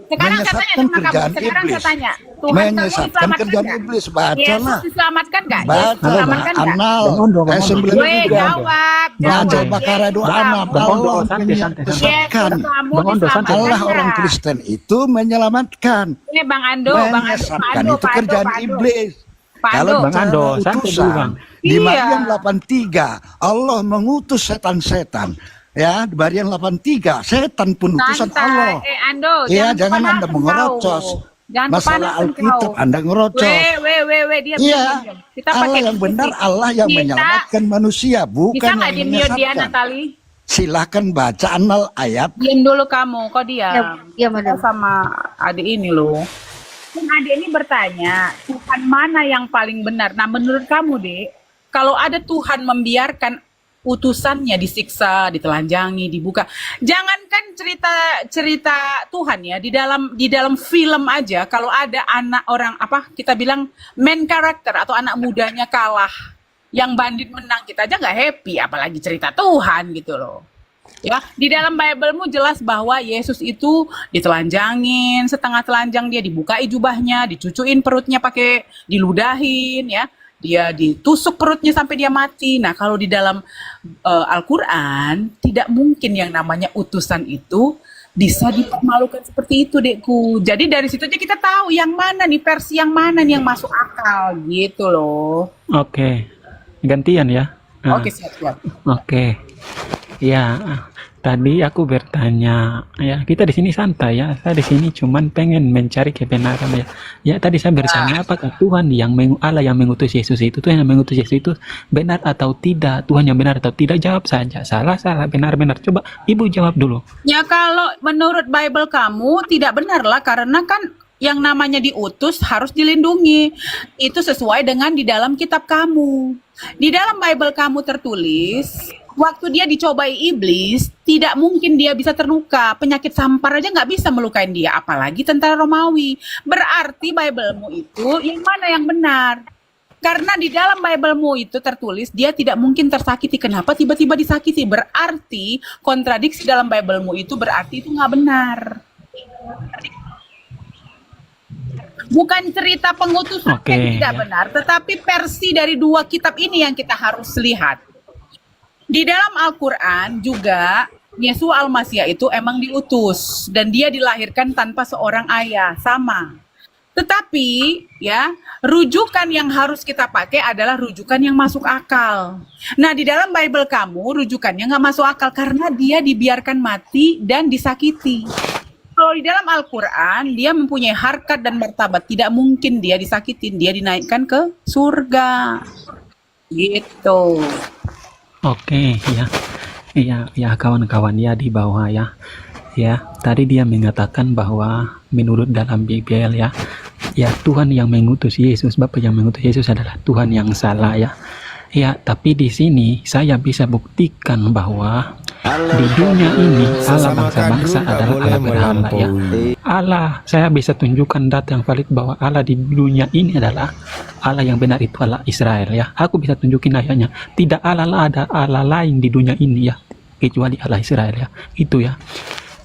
Sekarang saya tanya Menyesatkan sama kamu. kerjaan Sekarang saya iblis. tanya. Tuhan kamu Menyesatkan diselamatkan kerjaan nggak? iblis. Yesus Bacalah. diselamatkan nggak? Yesus Baca diselamatkan nggak? Anal ayat Gue 93. jawab. Baca Bakara 26. Allah menyesatkan. Bang Ondo, santai. Allah orang Kristen itu menyelamatkan. Ini Bang Ando, Bang Ando, Menyesatkan Ando, itu kerjaan iblis. Pak Kalau Ando. Bang Ando, bicara santai dulu, utusan, Bang. di Iya. Maryam 83 Allah mengutus setan-setan. Ya, di Maryam 83 setan pun utusan Allah. Santai, Ando, Iya, jangan kepanasan Anda kau. mengerocos. Jangan Masalah kepanasan Alkitab kau. Anda ngerocos. Diam, Iya, diam. Kita Allah pakai yang benar, musik. Allah yang Kita- menyelamatkan manusia, Bisa bukan nggak yang di mute dia, menyesatkan. Natali? Silahkan baca Anal ayat. Diam dulu kamu, kok diam? Diam, Madam. Kita sama adik ini loh. Kan adik ini bertanya, Tuhan mana yang paling benar? Nah, menurut kamu, Dek, kalau ada Tuhan membiarkan utusannya disiksa, ditelanjangi, dibuka. Jangankan cerita Tuhan ya, di dalam film aja kalau ada anak orang apa kita bilang main character atau anak mudanya kalah, yang bandit menang, kita aja nggak happy, apalagi cerita Tuhan gitu loh. Ya, di dalam Bible-mu jelas bahwa Yesus itu ditelanjangin, setengah telanjang dia dibukai jubahnya, dicucuin perutnya pakai diludahin ya. Dia ditusuk perutnya sampai dia mati. Nah, kalau di dalam Al-Qur'an tidak mungkin yang namanya utusan itu bisa dipermalukan seperti itu, Dekku. Jadi dari situ aja kita tahu yang mana nih versi yang mana nih yang masuk akal gitu loh. Oke, gantian ya. Nah, Oke, siap. Oke, ya. Tadi aku bertanya, ya kita di sini santai ya. Saya di sini cuman pengen mencari kebenaran ya. Ya tadi saya bertanya apakah Tuhan Allah yang mengutus Yesus itu, Tuhan yang mengutus Yesus itu benar atau tidak? Tuhan yang benar atau tidak? Jawab saja. Salah, benar. Coba Ibu jawab dulu. Ya kalau menurut Bible kamu tidak benar lah, karena kan yang namanya diutus harus dilindungi. Itu sesuai dengan di dalam kitab kamu. Di dalam Bible kamu tertulis, waktu dia dicobai iblis, tidak mungkin dia bisa terluka. Penyakit sampar aja nggak bisa melukain dia, apalagi tentara Romawi. Berarti Bible-mu itu yang mana yang benar? Karena di dalam Bible-mu itu tertulis dia tidak mungkin tersakiti. Kenapa tiba-tiba disakiti? Berarti kontradiksi dalam Bible-mu itu berarti itu nggak benar. Bukan cerita pengutusan Oke, yang tidak ya. benar, tetapi versi dari dua kitab ini yang kita harus lihat. Di dalam Al-Quran juga Yesus Al-Masih itu emang diutus dan dia dilahirkan tanpa seorang ayah, sama. Tetapi ya, rujukan yang harus kita pakai adalah rujukan yang masuk akal. Nah, di dalam Bible kamu rujukannya nggak masuk akal karena dia dibiarkan mati dan disakiti. Kalau di dalam Al-Quran, dia mempunyai harkat dan martabat. Tidak mungkin dia disakitin, dia dinaikkan ke surga. Gitu. Oke, ya. Ya, kawan-kawan ya di bawah ya. Ya, tadi dia mengatakan bahwa menurut dalam Bible ya, Tuhan yang mengutus Yesus, Bapa yang mengutus Yesus adalah Tuhan yang salah ya. Ya, tapi di sini saya bisa buktikan bahwa di dunia ini Allah bangsa-bangsa adalah Allah berhala ya. Allah, saya bisa tunjukkan data yang valid bahwa Allah di dunia ini adalah Allah yang benar, itu Allah Israel ya. Aku bisa tunjukin ayatnya. Tidak ada Allah lain di dunia ini ya, kecuali Allah Israel ya. Itu ya.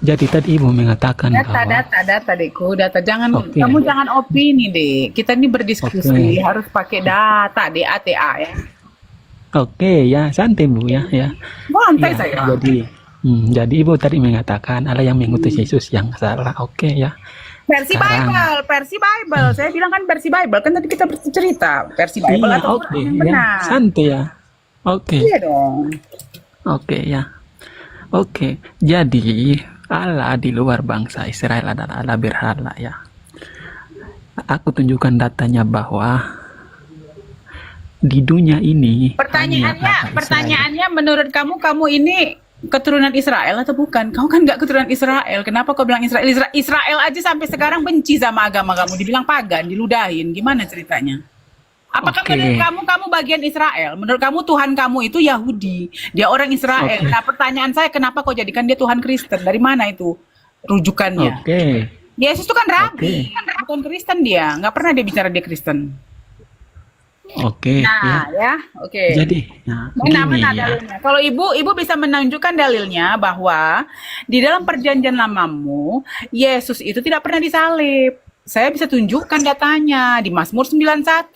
Jadi tadi Ibu mengatakan bahwa Data, Dekku, data. Kamu jangan opini, Dek. Kita ini berdiskusi, harus pakai data, DATA ya. Oke ya, santai Bu ya. Santai Ya, saya. jadi Ibu tadi mengatakan Allah yang mengutus Yesus yang salah. Oke ya. Versi Bible. Saya bilang kan versi Bible. Kan tadi kita bercerita versi Bible Iya, atau oke yang ya. benar. Santai ya. Oke. Iya dong. Oke ya. Oke. Jadi Allah di luar bangsa Israel adalah Allah berhala ya. Aku tunjukkan datanya bahwa di dunia ini Pertanyaannya menurut kamu ini keturunan Israel atau bukan? Kamu kan nggak keturunan Israel. Kenapa kau bilang Israel? Israel aja sampai sekarang benci sama agama kamu, dibilang pagan, diludahin. Gimana ceritanya? Apakah menurut kamu bagian Israel? Menurut kamu Tuhan kamu itu Yahudi, dia orang Israel. Nah, pertanyaan saya, kenapa kau jadikan dia Tuhan Kristen? Dari mana itu rujukannya? Yesus itu kan rabi, bukan Kristen dia. Nggak pernah dia bicara dia Kristen. Nah, oke. Jadi, Mana dalilnya? Kalau ibu bisa menunjukkan dalilnya bahwa di dalam perjanjian lamamu Yesus itu tidak pernah disalib. Saya bisa tunjukkan datanya di Mazmur 91,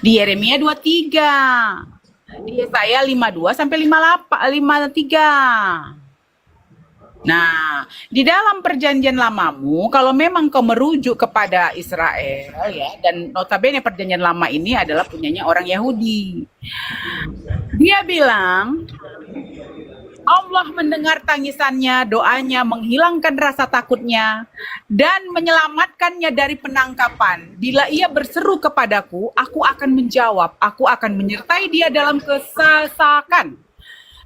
di Yeremia 23, di Yesaya 52 sampai 53. Nah, di dalam perjanjian lamamu, kalau memang kau merujuk kepada Israel ya, dan notabene perjanjian lama ini adalah punyanya orang Yahudi. Dia bilang, Allah mendengar tangisannya, doanya, menghilangkan rasa takutnya, dan menyelamatkannya dari penangkapan. Bila ia berseru kepadaku, aku akan menjawab, aku akan menyertai dia dalam kesesakan.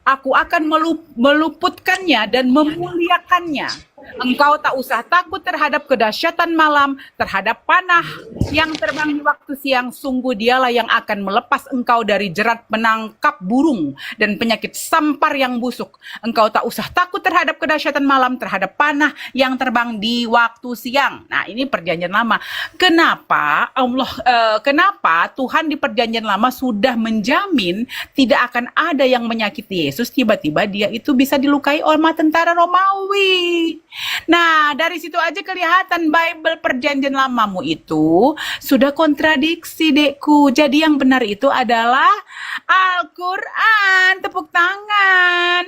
Aku akan meluputkannya dan memuliakannya. Engkau tak usah takut terhadap kedahsyatan malam, terhadap panah yang terbang di waktu siang. Sungguh dialah yang akan melepas engkau dari jerat penangkap burung dan penyakit sampar yang busuk. Engkau tak usah takut terhadap kedahsyatan malam, terhadap panah yang terbang di waktu siang. Nah, ini perjanjian lama. Kenapa kenapa Tuhan di perjanjian lama sudah menjamin tidak akan ada yang menyakiti Yesus, tiba-tiba dia itu bisa dilukai oleh tentara Romawi. Nah, dari situ aja kelihatan Bible perjanjian lamamu itu sudah kontradiksi, Dekku. Jadi yang benar itu adalah Al-Quran. Tepuk tangan.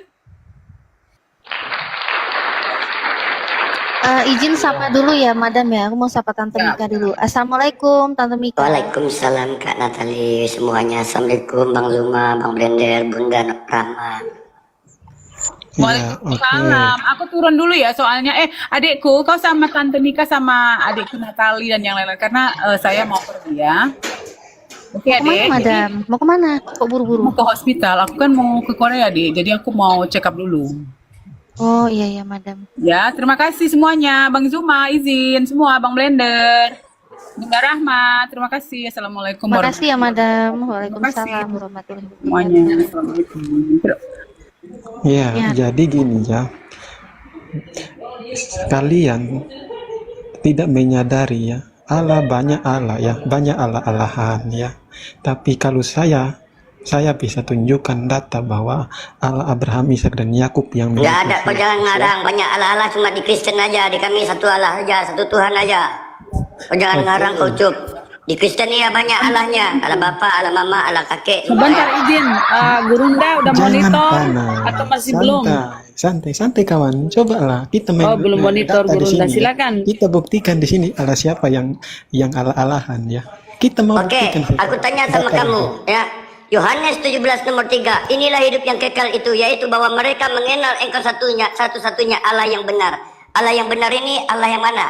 Izin sapa dulu ya, Madam ya. Aku mau sapa Tante Mika dulu. Assalamualaikum, Tante Mika. Waalaikumsalam Kak Natali semuanya. Assalamualaikum Bang Luma, Bang Blender, Bunda Rama. Waalaikumsalam. Aku turun dulu ya soalnya. Adikku, kau sama Tante Mika sama adikku Natali dan yang lain-lain karena saya mau pergi ya. Oke, Adik. Madam? Mau kemana? Kok buru-buru? Mau ke hospital. Aku kan mau ke Korea, Adik. Jadi aku mau check up dulu. Oh iya, Madam. Ya, terima kasih semuanya. Bang Zuma, izin semua. Bang Blender. Bunda Rahmat, terima kasih. Assalamualaikum Terima kasih ya, Madam. Waalaikumsalam warahmatullahi wabarakatuh. semuanya. Assalamualaikum. ya, jadi gini ya. Kalian tidak menyadari ya, Allah banyak Allah ya, banyak Allah-Allahan ya. Tapi kalau saya bisa tunjukkan data bahwa Allah Abraham, Ishak dan Yakub yang Nggak ada, kau jangan ngarang. Banyak Allah-Allah cuma di Kristen aja. Di kami satu Allah aja, satu Tuhan aja. Kau jangan ngarang, kau cuk. Di Kristen ya banyak Allahnya. Allah Bapa, Allah Mama, Allah Kakek. Sebentar izin, Gurunda udah monitor atau masih belum? Santai kawan, cobalah kita belum monitor data di Gurunda, sini. silakan. Kita buktikan di sini Allah siapa yang Allah-Allahan ya. Kita mau buktikan. Aku tanya sama kamu ya. Yohanes 17 nomor 3. Inilah hidup yang kekal itu, yaitu bahwa mereka mengenal Engkau satu-satunya Allah yang benar. Allah yang benar ini Allah yang mana?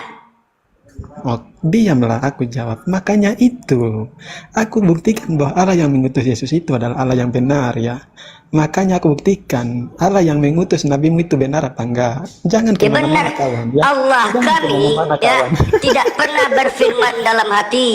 Oh, diamlah, aku jawab. Makanya itu, aku buktikan bahwa Allah yang mengutus Yesus itu adalah Allah yang benar ya. Makanya aku buktikan Allah yang mengutus nabimu itu benar apa enggak. Jangan Ya benar. kemana-mana kawan ya. Allah Jangan kami kemana-mana, ya kawan. tidak pernah berfirman dalam hati.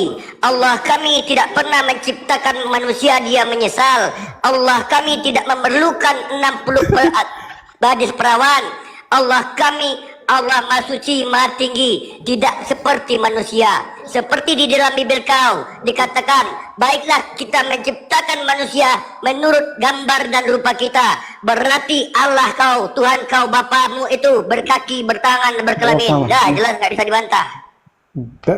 Allah kami tidak pernah menciptakan manusia dia menyesal. Allah kami tidak memerlukan 60 gadis perawan. Allah kami Allah Maha Suci Maha Tinggi, tidak seperti manusia. Seperti di dalam Bibel kau dikatakan, baiklah kita menciptakan manusia menurut gambar dan rupa kita. Berarti Allah kau, Tuhan kau, Bapamu itu berkaki, bertangan, berkelamin. Dah jelas nggak bisa dibantah.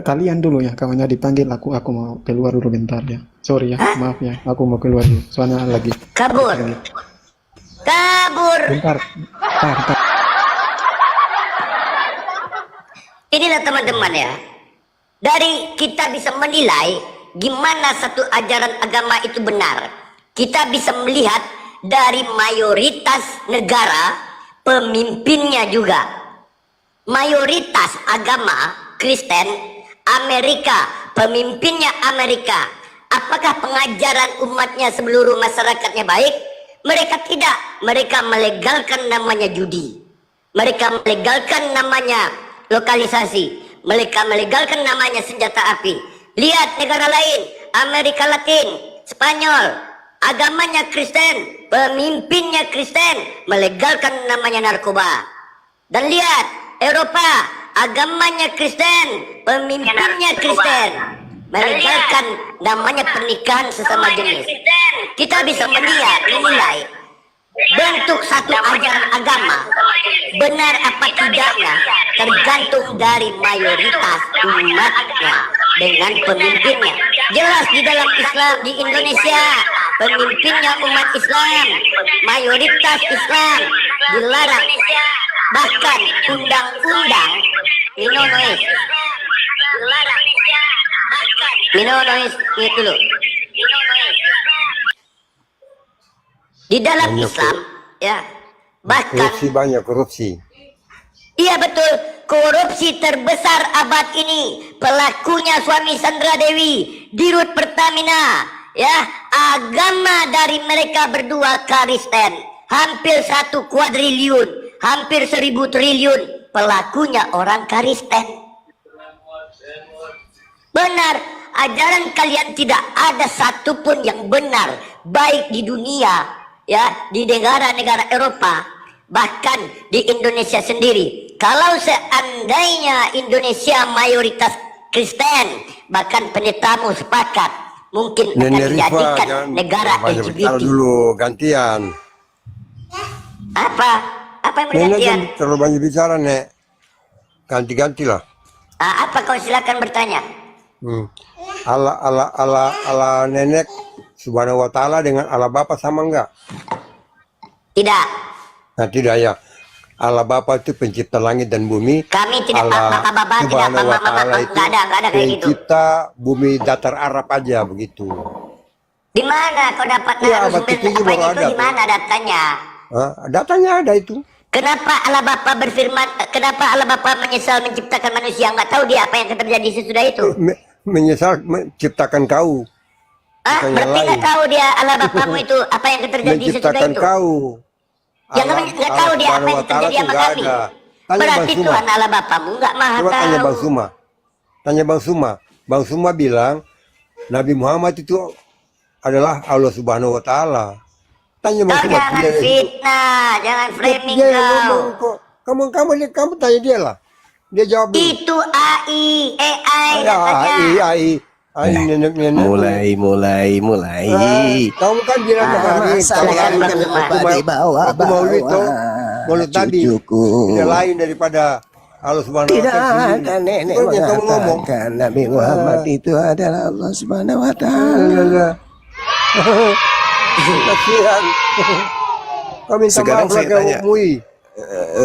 Kalian dulu ya, kawannya dipanggil aku mau keluar dulu bentar ya. Sorry ya, maaf ya, aku mau keluar dulu. Soalnya lagi Kabur. Kabur. bentar. Inilah teman-teman ya, dari kita bisa menilai gimana satu ajaran agama itu benar. Kita bisa melihat dari mayoritas negara, pemimpinnya juga. Mayoritas agama Kristen, Amerika, pemimpinnya Amerika. Apakah pengajaran umatnya seluruh masyarakatnya baik? Mereka tidak. Mereka melegalkan namanya judi. Mereka melegalkan namanya lokalisasi, mereka melegalkan namanya senjata api. Lihat negara lain, Amerika Latin, Spanyol, agamanya Kristen, pemimpinnya Kristen, melegalkan namanya narkoba. Dan lihat Eropa, agamanya Kristen, pemimpinnya Kristen, melegalkan namanya pernikahan sesama jenis. Kita bisa menilai bentuk satu ajaran agama benar apa tidaknya tergantung dari mayoritas umatnya dengan pemimpinnya. Jelas di dalam Islam di Indonesia pemimpinnya umat Islam, mayoritas Islam dilarang, bahkan undang-undang minonois itu loh. Di dalam Islam ya, bahkan banyak korupsi. Iya betul, korupsi terbesar abad ini pelakunya suami Sandra Dewi, Dirut Pertamina ya. Agama dari mereka berdua Kristen, hampir 1 kuadriliun, hampir 1000 triliun, pelakunya orang Kristen. Benar, ajaran kalian tidak ada satupun yang benar, baik di dunia ya, di negara-negara Eropa, bahkan di Indonesia sendiri. Kalau seandainya Indonesia mayoritas Kristen, bahkan pendetamu sepakat, mungkin akan dijadikan negara LGBT. Dulu gantian. Apa yang bergantian? Terlalu banyak bicara, Nek. Ganti-gantilah. Apa kau silakan bertanya. Allah nenek Subhanahu wa ta'ala dengan Allah Bapa sama enggak? Tidak. Nah, tidak ya. Allah Bapa itu pencipta langit dan bumi. Kami tidak Bapak-bapak, tidak Mama-mama, enggak ada kayak gitu. Pencipta bumi datar Arab aja begitu. Di mana kau dapat sumber apa itu? Di mana datanya? Datanya ada itu. Kenapa Allah Bapa berfirman? Kenapa Allah Bapa menyesal menciptakan manusia? Nggak tahu dia apa yang akan terjadi sesudah itu. Menyesal menciptakan kau. Berarti nggak tahu dia Allah Bapamu itu apa yang akan terjadi sesudah itu. Kau. Yang nggak tahu dia apa yang terjadi sama kami. Berarti Tuhan Allah Bapamu nggak maha tahu. Tanya Bang Suma. Tanya Bang Suma. Bang Suma bilang Nabi Muhammad itu adalah Allah Subhanahu wa ta'ala. Tanya Bang Suma. Jangan fitnah, jangan framing kau. Kamu tanya dia lah. Dia jawab dulu. Itu AI AI. Nenek. Mulai. Kamu kan bilang kemarin aku Maulid tadi tidak lain daripada Allah Subhanahu wa ta'ala. Tidak, nenek mengatakan Nabi Muhammad itu adalah Allah Subhanahu wa ta'ala.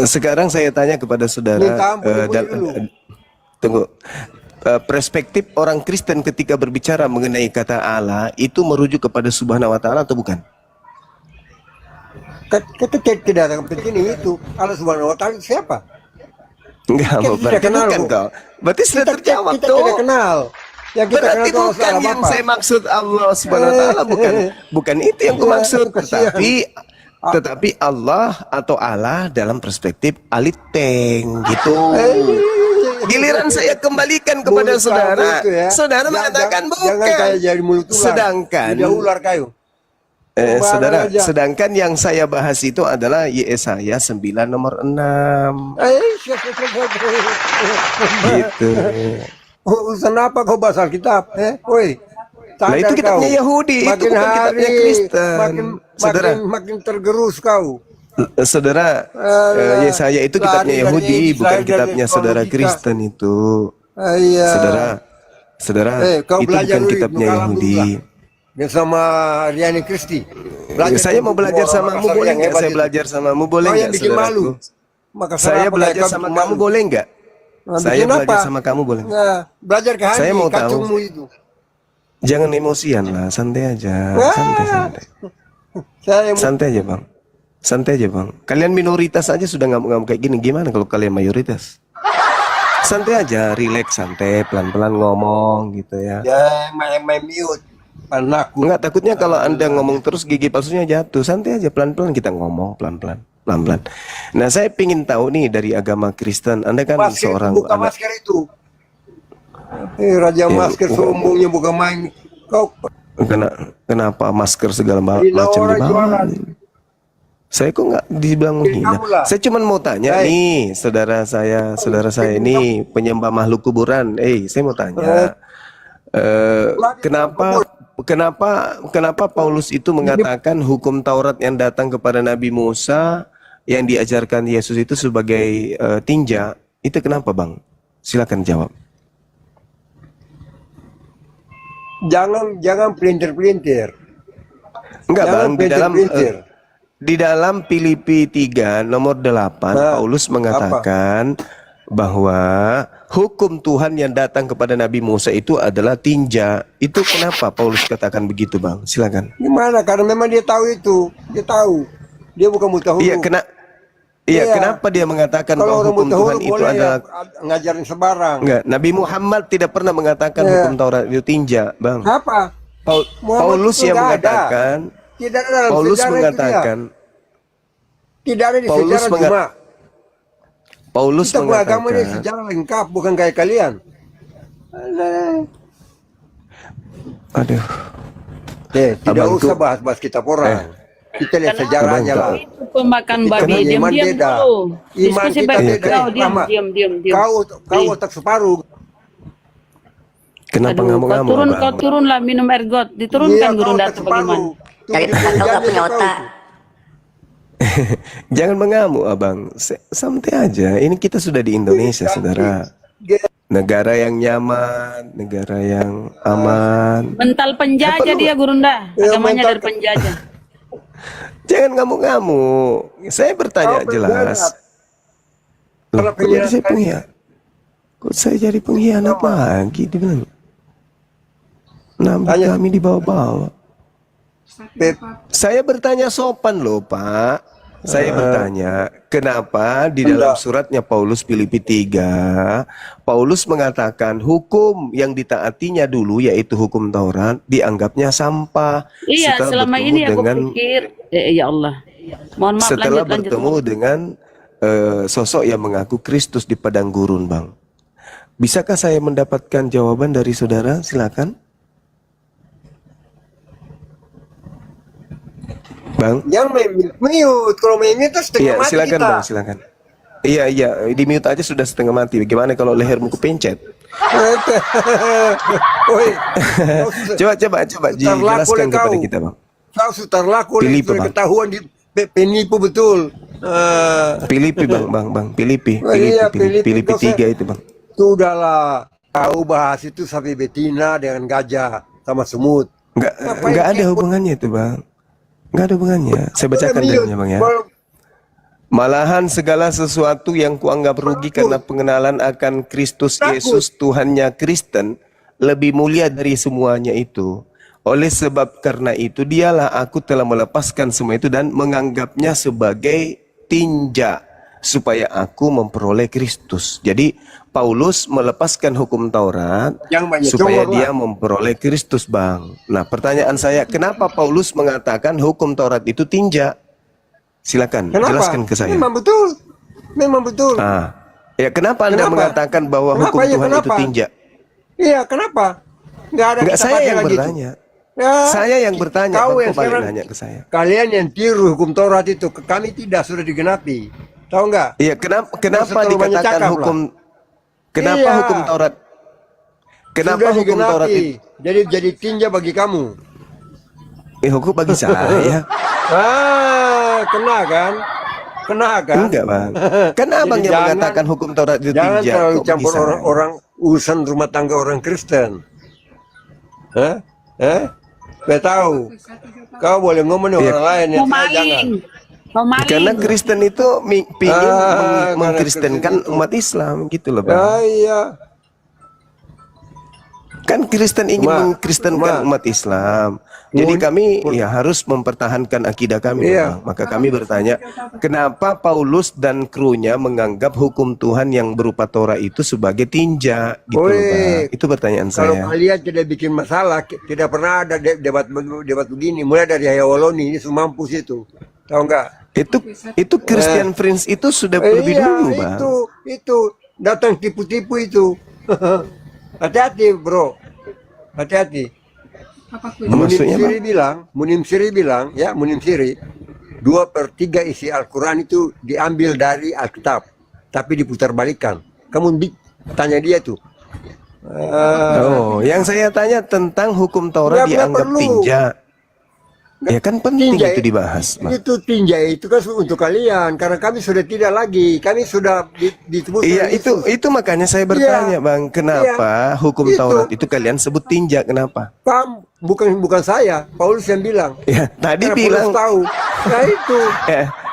Sekarang saya tanya kepada saudara, tunggu. Perspektif orang Kristen ketika berbicara mengenai kata Allah itu merujuk kepada Subhanahu wa ta'ala atau bukan? Kita tidak ada penting itu. Allah Subhanahu wa ta'ala siapa? Enggak, Kan berarti tidak kenal, bukan Bu. kau. Berarti sudah terjawab Kita tuh. tidak kenal. Yang kita Berarti kenal itu bukan Allah yang Bapa. saya maksud Allah Subhanahu wa taala, bukan itu yang kumaksud, Kasihan. tetapi Allah atau Allah dalam perspektif aliteng gitu. Giliran saya kembalikan kepada Mulut saudara, kamu itu ya. saudara Jangan- mengatakan jangan bukan. kayak jadi mulut ular. Sedangkan Tidak ular kayu. saudara, aja. sedangkan yang saya bahas itu adalah Yesaya 9 nomor 6. Gitu. Urusan apa kau bahas Alkitab? Woi. Nah, itu sadar kitabnya kau. Yahudi, itu Makin bukan kitabnya hari, Kristen. Saudara. makin tergerus kau. Saudara, Yesaya itu lari kitabnya dari Yahudi, bukan Israel, dari kitabnya saudara logika. Kristen itu. Iya. Saudara, Kau itu belajar bukan dulu kitabnya Ibnu Kalam Yahudi. dulu lah. Yang sama Riani Kristi. Saya mau belajar samamu, boleh nggak? Saya belajar samamu, boleh Kau yang nggak, bikin malu. saudaraku? Maka Saya kenapa belajar kau sama bikin kamu, malu? boleh nggak? Nah, Saya bikin belajar apa? sama kamu, boleh nggak? Nah, belajar ke Saya Hani, mau tahu. kacungmu itu. Jangan emosian lah, santai aja, santai. Saya Santai aja bang, santai aja bang. Kalian minoritas aja sudah ngamuk-ngamuk kayak gini, gimana kalau kalian mayoritas? Santai aja, relax, santai, pelan-pelan ngomong gitu ya. main mute. Anakku. Enggak, takutnya kalau anda ngomong terus gigi palsunya jatuh. Santai aja, pelan-pelan kita ngomong, pelan-pelan. Nah, saya pingin tahu nih dari agama Kristen, anda kan Masker, seorang buka anak. masker itu. Raja Masker sombongnya bukan main. Kau Kenapa masker segala Hina macam orang dibawa? jualan. Saya kok nggak dibilang menghina. kamu lah. Saya cuma mau tanya nih, saudara saya ini penyembah makhluk kuburan. Saya mau tanya, kenapa Paulus itu mengatakan hukum Taurat yang datang kepada Nabi Musa yang diajarkan Yesus itu sebagai tinja? Itu kenapa, Bang? Silakan jawab. Jangan pelintir-pelintir. Enggak, Jangan Bang, pelintir-pelintir. di dalam Filipi 3 nomor 8 Nah, Paulus mengatakan bahwa hukum Tuhan yang datang kepada Nabi Musa itu adalah tinja. Itu kenapa Paulus katakan begitu, Bang? Silakan. Gimana? Karena memang dia tahu itu. Dia tahu. Dia bukan mutahuru. Iya, Iya. kenapa dia mengatakan Kalau bahwa orang hukum mutahuru Tuhan itu boleh adalah ngajarin sebarang. enggak, Nabi Muhammad tidak pernah mengatakan Iya. hukum Taurat itu tinja, Bang. Apa? Muhammad Paulus itu yang nggak ada. mengatakan Tidak ada dalam Paulus sejarah mengatakan itu dia. Tidak ada di Paulus sejarah menga- cuma. Paulus Kita beragama ini mengatakan sejarah lengkap, bukan kayak kalian. aduh. Tidak Abang usah tuh- bahas-bahas kitab orang. Kita lihat sejarah aja lah. Itu pemakan Kita babi. punya iman Diam-diam beda. dulu. Iman Diskusi kita baik-baik. beda. Kau diam, Lama. diam. Kau otak separuh. Kenapa Aduh, ngamuk-ngamuk, kau Bang? turunlah minum air got. Diturunkan guru otak data bagaimana? Cari tempat kau nggak punya otak. Jangan mengamuk, Abang. Santai aja. Ini kita sudah di Indonesia, saudara. Negara yang nyaman, negara yang aman. Mental penjajah dia Gurunda. Agamanya dari penjajah. Jangan ngamuk-ngamuk. Saya bertanya jelas. Loh, kok jadi saya pengkhianat? Kok saya jadi pengkhianat lagi? Dibilang. Nabi kami dibawa-bawa. Saya bertanya sopan loh, Pak. Saya bertanya, kenapa di dalam suratnya Paulus Filipi 3, Paulus mengatakan hukum yang ditaatinya dulu, yaitu hukum Taurat, dianggapnya sampah. Iya, Setelah selama bertemu ini aku dengan pikir, ya Allah. Mohon maaf, setelah lanjut. bertemu dengan sosok yang mengaku Kristus di padang gurun, Bang. Bisakah saya mendapatkan jawaban dari saudara? Silakan. Bang. Yang mute. Kalau mute itu setengah Iya, mati silakan kita. Bang, silakan. Iya, di mute aja sudah setengah mati. Bagaimana kalau lehermu kepencet? Woi, Coba jelaskan kepada kita, Bang. Kau sudah laku Filipi, sudah Bang. ketahuan di penipu betul. Filipi, Bang, Filipi. Oh, iya, Filipi Filipi. 3 itu, Bang. Sudahlah, kau bahas itu sampai betina dengan gajah sama semut. Enggak ada hubungannya itu, Bang. Enggak ada hubungannya. Saya bacakan dalilnya, Bang ya. Malahan segala sesuatu yang kuanggap rugi karena pengenalan akan Kristus Yesus Tuhannya Kristen lebih mulia dari semuanya itu. Oleh sebab karena itu dialah aku telah melepaskan semua itu dan menganggapnya sebagai tinja supaya aku memperoleh Kristus. Jadi Paulus melepaskan hukum Taurat Yang banyak supaya cowok dia lah. memperoleh Kristus, Bang. Nah, pertanyaan saya, kenapa Paulus mengatakan hukum Taurat itu tinja? Silakan Kenapa? jelaskan ke saya. Memang betul. Memang betul. Ya, kenapa Anda Kenapa? mengatakan bahwa Kenapa hukum ya, Tuhan itu kenapa? tinja? Iya, kenapa? Nggak ada Enggak, kita saya pakai yang lagi itu. bertanya. Ya, Saya yang bertanya, kau Bang, yang kok balik sekarang- nanya ke saya. Kalian yang tiru hukum Taurat itu, kami tidak, sudah digenapi. Tahu nggak? Iya, kenapa terlalu banyak dikatakan cakap lah. hukum kenapa Iya. hukum Taurat? Kenapa Sudah hukum Taurat itu? digenapi. Jadi tinja bagi kamu. Hukum bagi saya. Kena kan? Kena kan? Enggak, Bang. Kan Abang Jadi yang jangan- mengatakan hukum Taurat itu Jangan tinja. terlalu Kok bagi campur saya? orang urusan rumah tangga orang Kristen. Saya tahu. Kau boleh ngomong dengan Iya. orang lain, ya Mau saya jangan. maling. Mau maling. Karena Kristen itu ingin karena mengkristenkan Kristen itu. umat Islam gitu loh, Ya, Bang. iya. Kan Kristen ingin Ma, mengkristenkan Ma. umat Islam. Jadi kami ya harus mempertahankan akidah kami, Iya. Bang. Maka kami bertanya, kenapa Paulus dan krunya menganggap hukum Tuhan yang berupa Torah itu sebagai tinja gitu loh, Bang. Itu pertanyaan Kalau saya. kalian tidak bikin masalah, tidak pernah ada debat begini. Mulai dari Hayawaloni, ini semua mampus itu. Tahu nggak? Itu Christian Prince itu sudah lebih Iya, dulu, Bang. itu datang tipu-tipu itu. Hati-hati, bro. Hati-hati. Maksudnya, Munim Siri bilang, ya Munim Siri, 2/3 isi Al-Quran itu diambil dari Alkitab, tapi diputar balikan. Kamu tanya dia tuh. yang saya tanya tentang hukum Taurat Nggak dianggap perlu. tinja. Ya kan penting Tinja itu dibahas, Bang. Itu tinja itu kan untuk kalian, karena kami sudah tidak lagi, kami sudah disebut. Iya, itu makanya saya bertanya, Bang, kenapa hukum Itu. Taurat itu kalian sebut tinja? Kenapa? Kamu bukan saya, Paulus yang bilang. Ya, tadi Karena bilang. Paulus tahu. Nah itu.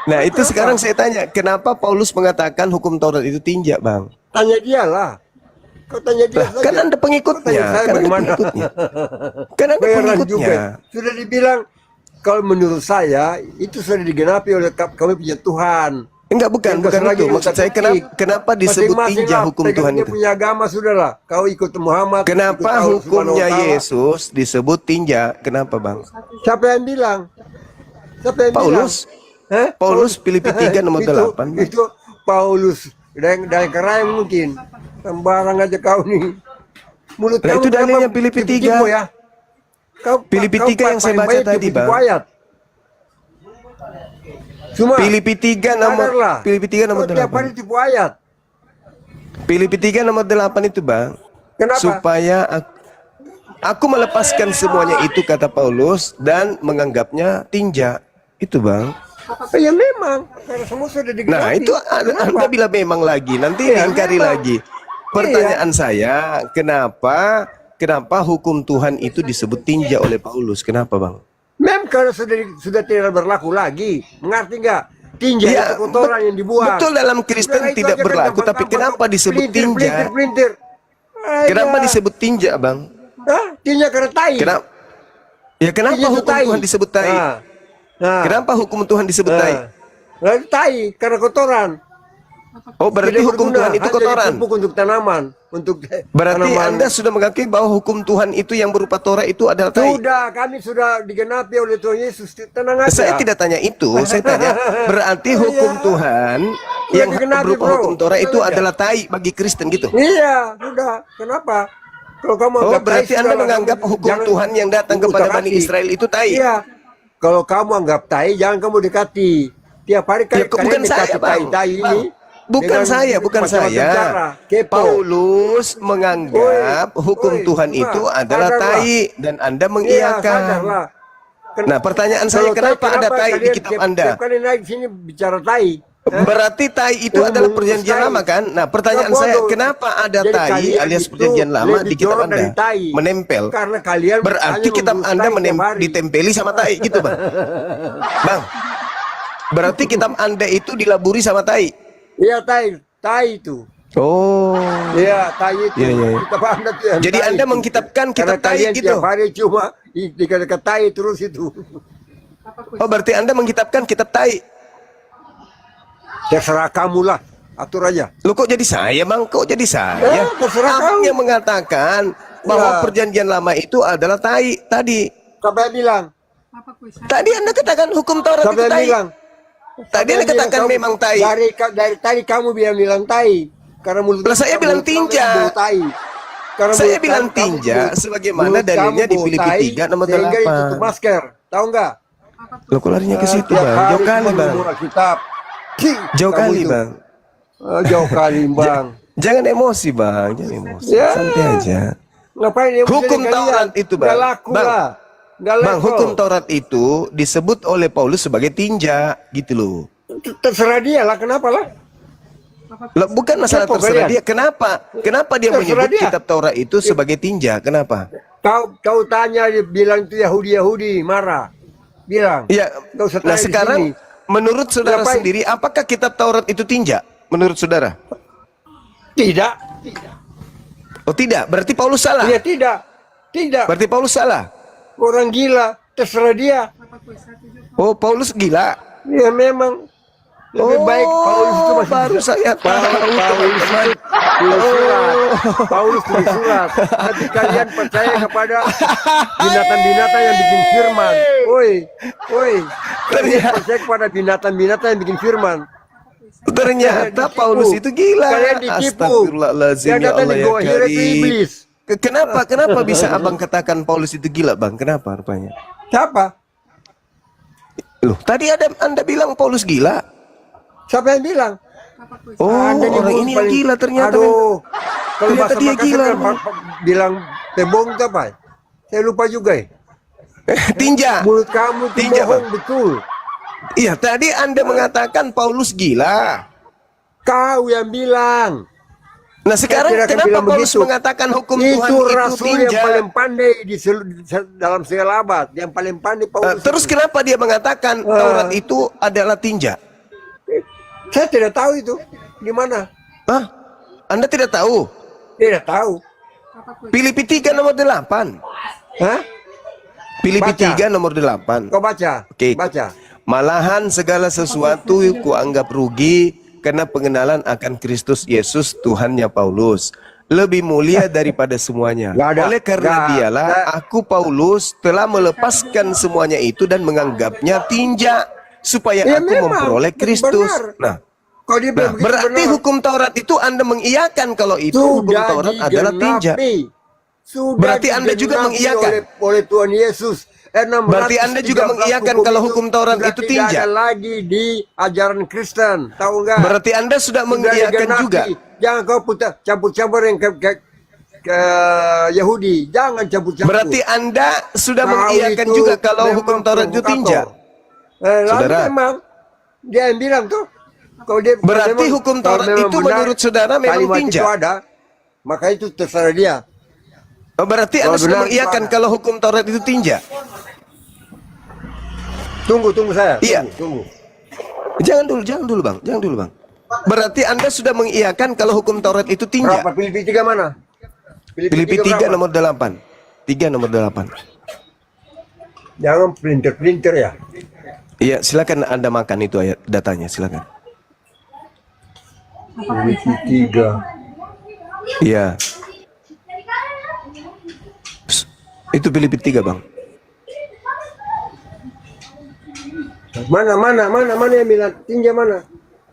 Nah, itu sekarang saya tanya, kenapa Paulus mengatakan hukum Taurat itu tinja, Bang? Tanya dia lah. Kau tanya dia saja. Kan Anda pengikutnya, Kau tanya saya kan Anda bagaimana? pengikutnya. Kan Anda Heran pengikutnya. juga. Sudah dibilang, kalau menurut saya itu sudah digenapi oleh kami punya Tuhan. Enggak, bukan lagi itu. Maksud saya kenapa disebut Masing-masing tinja lah, hukum pegang Tuhan dia itu? punya agama sudahlah. Kau ikut Muhammad. Kenapa ikut Allah Subhanahu hukumnya wa Ta'ala. Yesus disebut tinja? Kenapa, Bang? Siapa yang bilang? Siapa yang Paulus. bilang? Paulus Filipi 3 nomor 8. Itu Paulus dan kerang mungkin. Sembarang aja kau nih. Mulut Nah, itu kamu dalilnya kenapa Filipi tipu-tipu 3. ya? Filipi 3 yang saya paling baca banyak tadi, tipu-tipu Bang. ayat. Cuma Filipi 3 sadarlah. Filipi 3 nomor Kau tiap hari 8. tipu ayat. Filipi 3 nomor 8 itu, Bang. Kenapa? Supaya aku melepaskan semuanya itu, kata Paulus, dan menganggapnya tinja. Itu, Bang. Ya memang, karena semua sudah digenapi. Nah, itu Anda bilang memang lagi, nanti Iya, diingkari memang. lagi. Pertanyaan saya, kenapa hukum Tuhan itu disebut tinja oleh Paulus? Kenapa, Bang? Kalau sudah tidak berlaku lagi, mengerti nggak? Tinja Ya, itu kotoran yang dibuang. betul, dalam Kristen Sudah, itu tidak aja kan berlaku, gampang-gampang. tapi kenapa disebut tinja? Pelintir. Kenapa disebut tinja, Bang? Tinja karena tai. Kenapa? Ya, kenapa Tinja itu hukum Tuhan disebut tai? Kenapa hukum Tuhan disebut tai? Lalu tai karena kotoran. Oh, berarti Tidak hukum berguna, Tuhan itu hanya jadi kotoran. pupuk untuk tanaman, untuk Berarti tanaman. Anda sudah mengakui bahwa hukum Tuhan itu yang berupa Torah itu adalah tai? Sudah, kami sudah digenapi oleh Tuhan Yesus. Tenang aja. Saya tidak tanya itu, saya tanya berarti hukum Tuhan Sudah yang digenapi, berupa bro. hukum Torah itu Tenang aja. adalah tai bagi Kristen gitu. Iya, sudah. Kenapa? Kalau kamu Oh, anggap tai, berarti Anda sudahlah, menganggap kamu hukum jangan Tuhan yang datang kepada utak Bani atik. Israel itu tai? Iya. Kalau kamu anggap tai, jangan kamu dekati. Tiap hari Ya, bukan saya, Bang. tai ini. Bukan dengan saya, bukan macam-macam saya. cara. Kepo. Paulus menganggap hukum Tuhan Cuma, itu adalah sadarlah. tai dan Anda Iya, mengiyakan. sadarlah. Nah, pertanyaan saya, kenapa ada tai di kitab Anda? Tiap kali naik sini bicara tai. Berarti tai itu Ilmu adalah perjanjian tai. lama kan? Nah, pertanyaan Nggak saya, bodoh. kenapa ada Jadi tai kalian alias itu perjanjian lama lebih di kitab jorok dari Anda? tai. Menempel. Karena kalian Berarti hanya kitab mengurus Anda tai tiap hari. ditempeli sama tai gitu, Bang. Bang. Berarti kitab Anda itu dilaburi sama tai. Iya, tai itu. Oh. Iya, tai itu. Iya, iya, iya. Kitab Anda tuh yang Jadi tai Anda itu. mengkitabkan Karena kitab tai kalian gitu. tiap hari cuma dekat-dekat tai terus itu. Oh, berarti Anda mengkitabkan kitab tai. Terserah kamu lah, atur aja. Lo kok jadi saya bang? Kok jadi saya? Terserah Abang kamu. yang mengatakan bahwa Ya. perjanjian lama itu adalah tai tadi. Siapa yang bilang? Tadi Anda katakan hukum Taurat Siapa itu yang tai. bilang? Tadi Anda katakan memang tai. Dari tadi kamu bilang tai. Karena mulut Lah saya kamu bilang tinja. bau tai. Karena Saya mulut bilang kamu tinja bau- sebagaimana mulut dalilnya kamu di bau Filipi tai, 3 nomor sehingga 8. ditutup masker. Tahu nggak? Lo kok larinya ke situ Tiap bang? hari Jauh kali cuma bang. ngomong Alkitab. Cih, Jauh kamu kali itu. bang. Jauh kali bang. Jangan emosi bang, jangan emosi. Ya. Santai aja. Ngapain dia Hukum Taurat itu bang. Nggak laku Bang, lah. Nggak Bang, level. hukum Taurat itu disebut oleh Paulus sebagai tinja, gitu loh. Terserah dia lah, kenapa lah? Lah, bukan masalah Siapa terserah kalian? dia. Kenapa dia Terserah menyebut dia. kitab Taurat itu sebagai tinja? Kenapa? Kau tanya dia bilang itu Yahudi marah. Bilang. Iya. Nggak usah Nah tanya di sekarang sini. menurut saudara Ngapain? sendiri, apakah kitab Taurat itu tinja? Menurut saudara? Tidak. Oh tidak, berarti Paulus salah. Iya tidak. Tidak. Berarti Paulus salah. Orang gila. Terserah dia. Oh Paulus gila. Ya memang. Lebih baik Paulus itu masih baru bisa. saya tahu Paulus teman-teman. tulis surat. Paulus tulis surat. Nanti kalian percaya kepada binatang-binatang yang bikin firman. Woi. Kalian percaya kepada binatang-binatang yang bikin firman. Ternyata Ditipu. Paulus itu gila. Kalian ditipu. Astagfirullahaladzim Yang ya datang Allah di ya Goa Hira itu Karim. iblis. Kenapa bisa abang katakan Paulus itu gila bang? Kenapa rupanya? Siapa? Loh, tadi Anda bilang Paulus gila. Siapa yang bilang? Oh, Anda orang nyebut ini yang paling- gila ternyata. Aduh. Kalau Ternyata bahasa dia Makassar gila, kan Bang. bilang tebong itu apa? Saya lupa juga ya. Tinja. Mulut kamu tuh Tinja, bohong Bang. betul. Iya, tadi Anda mengatakan Paulus gila. Kau yang bilang. Nah, sekarang Saya tidak akan kenapa bilang Paulus begitu. mengatakan hukum Itu Tuhan itu rasul yang tinja? paling pandai dalam segala abad. Yang paling pandai Paulus. Terus kenapa dia mengatakan Taurat itu adalah tinja? Saya tidak tahu itu. Di mana? Hah? Anda tidak tahu? Tidak tahu. Filipi 3 nomor 8. Hah? Filipi Baca. 3 nomor 8. Kau baca. Oke. Baca. Malahan segala sesuatu kuanggap rugi karena pengenalan akan Kristus Yesus Tuhannya Paulus. Lebih mulia daripada semuanya. Nggak ada. Oleh karena Nggak. dialah aku Paulus telah melepaskan semuanya itu dan menganggapnya tinja supaya Ya, aku memang. memperoleh Kristus. Benar. Nah, Kalau dia bilang begitu berarti benar. hukum Taurat itu Anda mengiyakan kalau itu hukum Sudah Taurat adalah tinja. digenapi. Sudah Berarti Anda juga digenapi mengiyakan? oleh Tuhan Yesus. Berarti Anda juga 613 mengiyakan kalau hukum Taurat sudah itu tidak tinja? ada lagi di ajaran Kristen, tahu nggak? Berarti Anda sudah mengiyakan digenapi. juga. Jangan kau campur-campur yang ke Yahudi, jangan campur-campur. Berarti Anda sudah Kau mengiyakan itu juga kalau memang hukum Taurat itu tinja. Lalu Saudara. memang dia yang bilang tuh. Kalau dia, kalau Berarti memang- hukum kalau Taurat memang itu benar, menurut saudara memang kalimat tinja? itu ada, maka itu terserah dia. Oh, berarti Kalau Anda sudah benar, mengiyakan itu ada. kalau hukum Taurat itu tinja? Tunggu saya. Iya. Tunggu. Jangan dulu bang, jangan dulu bang. Berarti Anda sudah mengiyakan kalau hukum Taurat itu tinja? Berapa? Filipi 3 mana? Filipi 3 berapa? nomor 8. 3 nomor 8. Jangan pelintir ya. Iya, silakan Anda makan itu ayat datanya, silakan. Filipi 3. Iya. Itu Filipi 3 bang. Mana yang bilang tinja mana?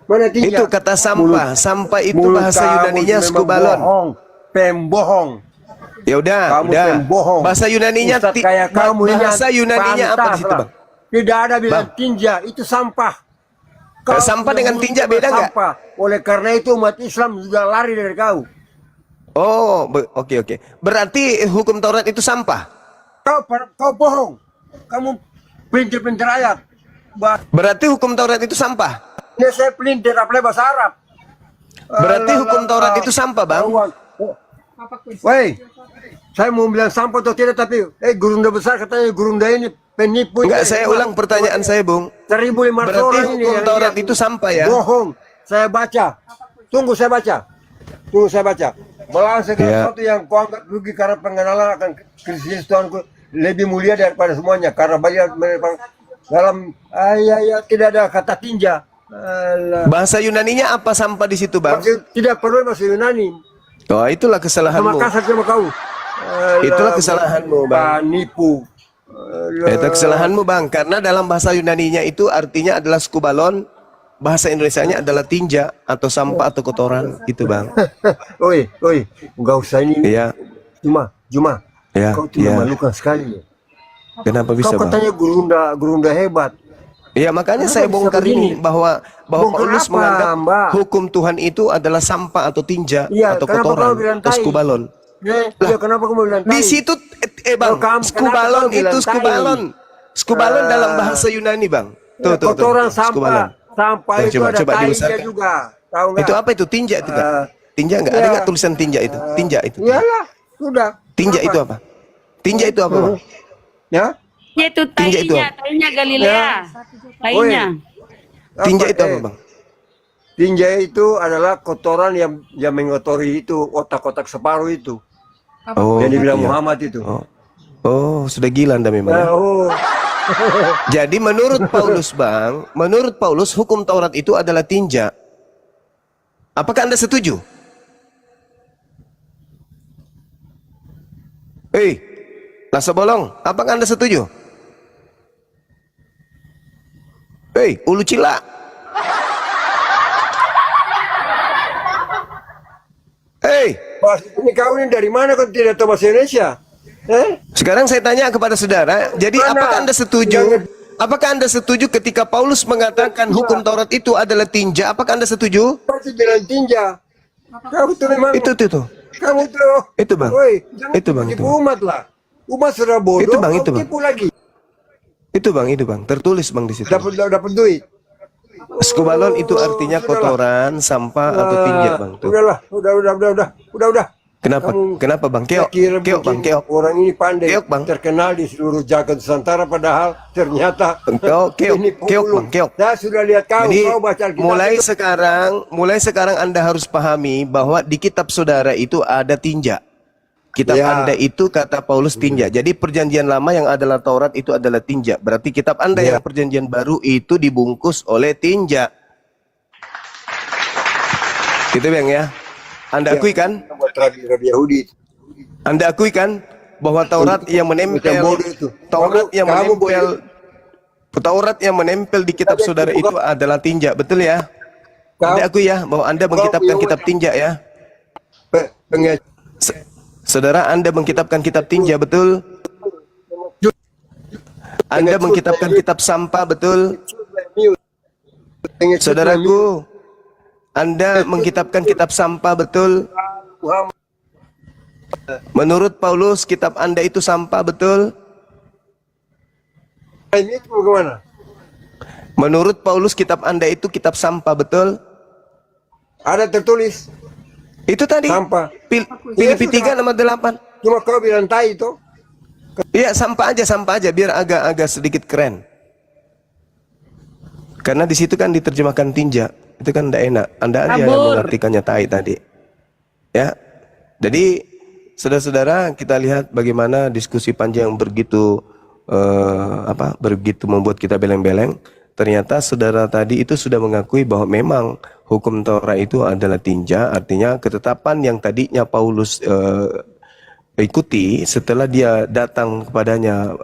Mana tinja? Itu kata sampah. Sampah itu Mulut bahasa kamu Yunaninya memang skubalon. bohong. Pembohong. Ya udah, Kamu udah. pembohong. Bahasa Yunaninya Ustaz kayak kamu ini bahasa Yunaninya apa di pantas situ, lah. Bang? Tidak ada bilang Bang. tinja, itu sampah. Sampah yang dengan mulut tinja cuma beda nggak? sampah. Oleh karena itu umat Islam juga lari dari kau. Oh, oke. Berarti hukum Taurat itu sampah. Kau bohong. Kamu pelintir ayat. Berarti hukum Taurat itu sampah. Ini saya pelintir apalagi bahasa Arab. Berarti hukum Taurat itu sampah, Bang. Woi, saya mau bilang sampah atau tidak, tapi gurunda besar katanya gurunda ini penipu. Enggak, saya ulang pertanyaan saya, Bung. 1.500 Berarti orang ini hukum yang Taurat lihat. itu sampah ya? Bohong. Saya baca. Tunggu saya baca. Melawan segala Ya. sesuatu yang kau anggap rugi karena pengenalan akan Kristus Tuhanku lebih mulia daripada semuanya. Karena banyak dalam ayat tidak ada kata tinja. Alah. Bahasa Yunaninya apa sampah di situ, Bang? Tidak perlu bahasa Yunani. Oh, itulah kesalahanmu. Sama kasar sama kau. Itulah kesalahanmu, Bang. Nipu. Itu kesalahanmu, Bang, karena dalam bahasa Yunaninya itu artinya adalah skubalon, bahasa Indonesianya adalah tinja atau sampah atau kotoran, gitu, Bang. Oi, enggak usah ini. Iya. Juma. Ya, Kau tidak memalukan sekali. Kenapa bisa, Kau Bang? katanya gurunda hebat. Ya, makanya saya bongkar ini bahwa Paulus menganggap hukum Tuhan itu adalah sampah atau tinja atau kotoran atau skubalon. Ya, kenapa kamu bilang Di situ Bang, skubalon itu skubalon dalam bahasa Yunani, Bang. Tuh, kotoran skubalon. Sampah itu Coba ada tainya dibesarkan juga. Tahu nggak? Itu apa itu? Tinja itu kan? Tinja enggak? Ada enggak tulisan tinja itu? Tinja itu. Iyalah, sudah. Tinja itu apa? Tinja itu apa, Bang? Ya? Ya itu Tinja itu apa? tainya Galilea. Tainya. Tinja itu apa, Bang? Tinja itu adalah kotoran yang mengotori itu otak-otak separuh itu. Oh, yang dibilang iya. Muhammad itu. Oh, sudah gila Anda memang. Ya? Jadi menurut Paulus, Bang, menurut Paulus hukum Taurat itu adalah tinja. Apakah Anda setuju? Lasa bolong, apakah Anda setuju? Ulu cila. Ini kau ini dari mana kau tidak tahu bahasa Indonesia? Sekarang saya tanya kepada saudara, jadi apakah Anda setuju? Apakah Anda setuju ketika Paulus mengatakan hukum Taurat itu adalah tinja? Apakah Anda setuju? Pasti bilang tinja. Kau itu memang. Itu. Kamu tuh. Itu, Bang. Itu, Bang. Tipu umat lah. Umat sudah bodoh. Itu, Bang. Itu, Bang. Tipu lagi. Itu, Bang. Tertulis, Bang, di situ. Dapat duit. Skubalon itu artinya kotoran, sampah atau tinja, Bang. Tuh. Udah. Kenapa, Bang? Keok, Bang. Orang ini pandai, Keok, Bang. terkenal di seluruh jagat Nusantara, padahal ternyata Keok, Bang. Saya sudah lihat Jadi, kau baca Alkitab. mulai sekarang Anda harus pahami bahwa di kitab saudara itu ada tinja. Kitab Anda itu kata Paulus tinja. Jadi perjanjian lama yang adalah Taurat itu adalah tinja. Berarti kitab Anda yang perjanjian baru itu dibungkus oleh tinja. Gitu, Bang, ya. Anda akui kan? Yahudi. Anda akui kan bahwa Taurat yang menempel Taurat yang menempel di kitab saudara itu adalah tinja, betul ya? Anda akui ya bahwa Anda mengkitabkan kitab tinja ya? Saudara, Anda mengkitabkan kitab tinja, betul? Anda mengkitabkan kitab sampah, betul? Saudaraku, Anda mengkitabkan kitab sampah, betul? Menurut Paulus, kitab Anda itu sampah, betul? Ini bagaimana? Menurut Paulus, kitab Anda itu kitab sampah, betul? Ada tertulis. Itu tadi. Sampah. Filipi 3 nomor 8. Cuma kau bilang tai itu. Iya, sampah aja, biar agak sedikit keren. Karena di situ kan diterjemahkan tinja. Itu kan tidak enak. Anda aja yang mengartikannya tai tadi. Ya. Jadi, saudara-saudara, kita lihat bagaimana diskusi panjang begitu begitu membuat kita beleng-beleng. Ternyata saudara tadi itu sudah mengakui bahwa memang hukum Taurat itu adalah tinja, artinya ketetapan yang tadinya Paulus ikuti setelah dia datang kepadanya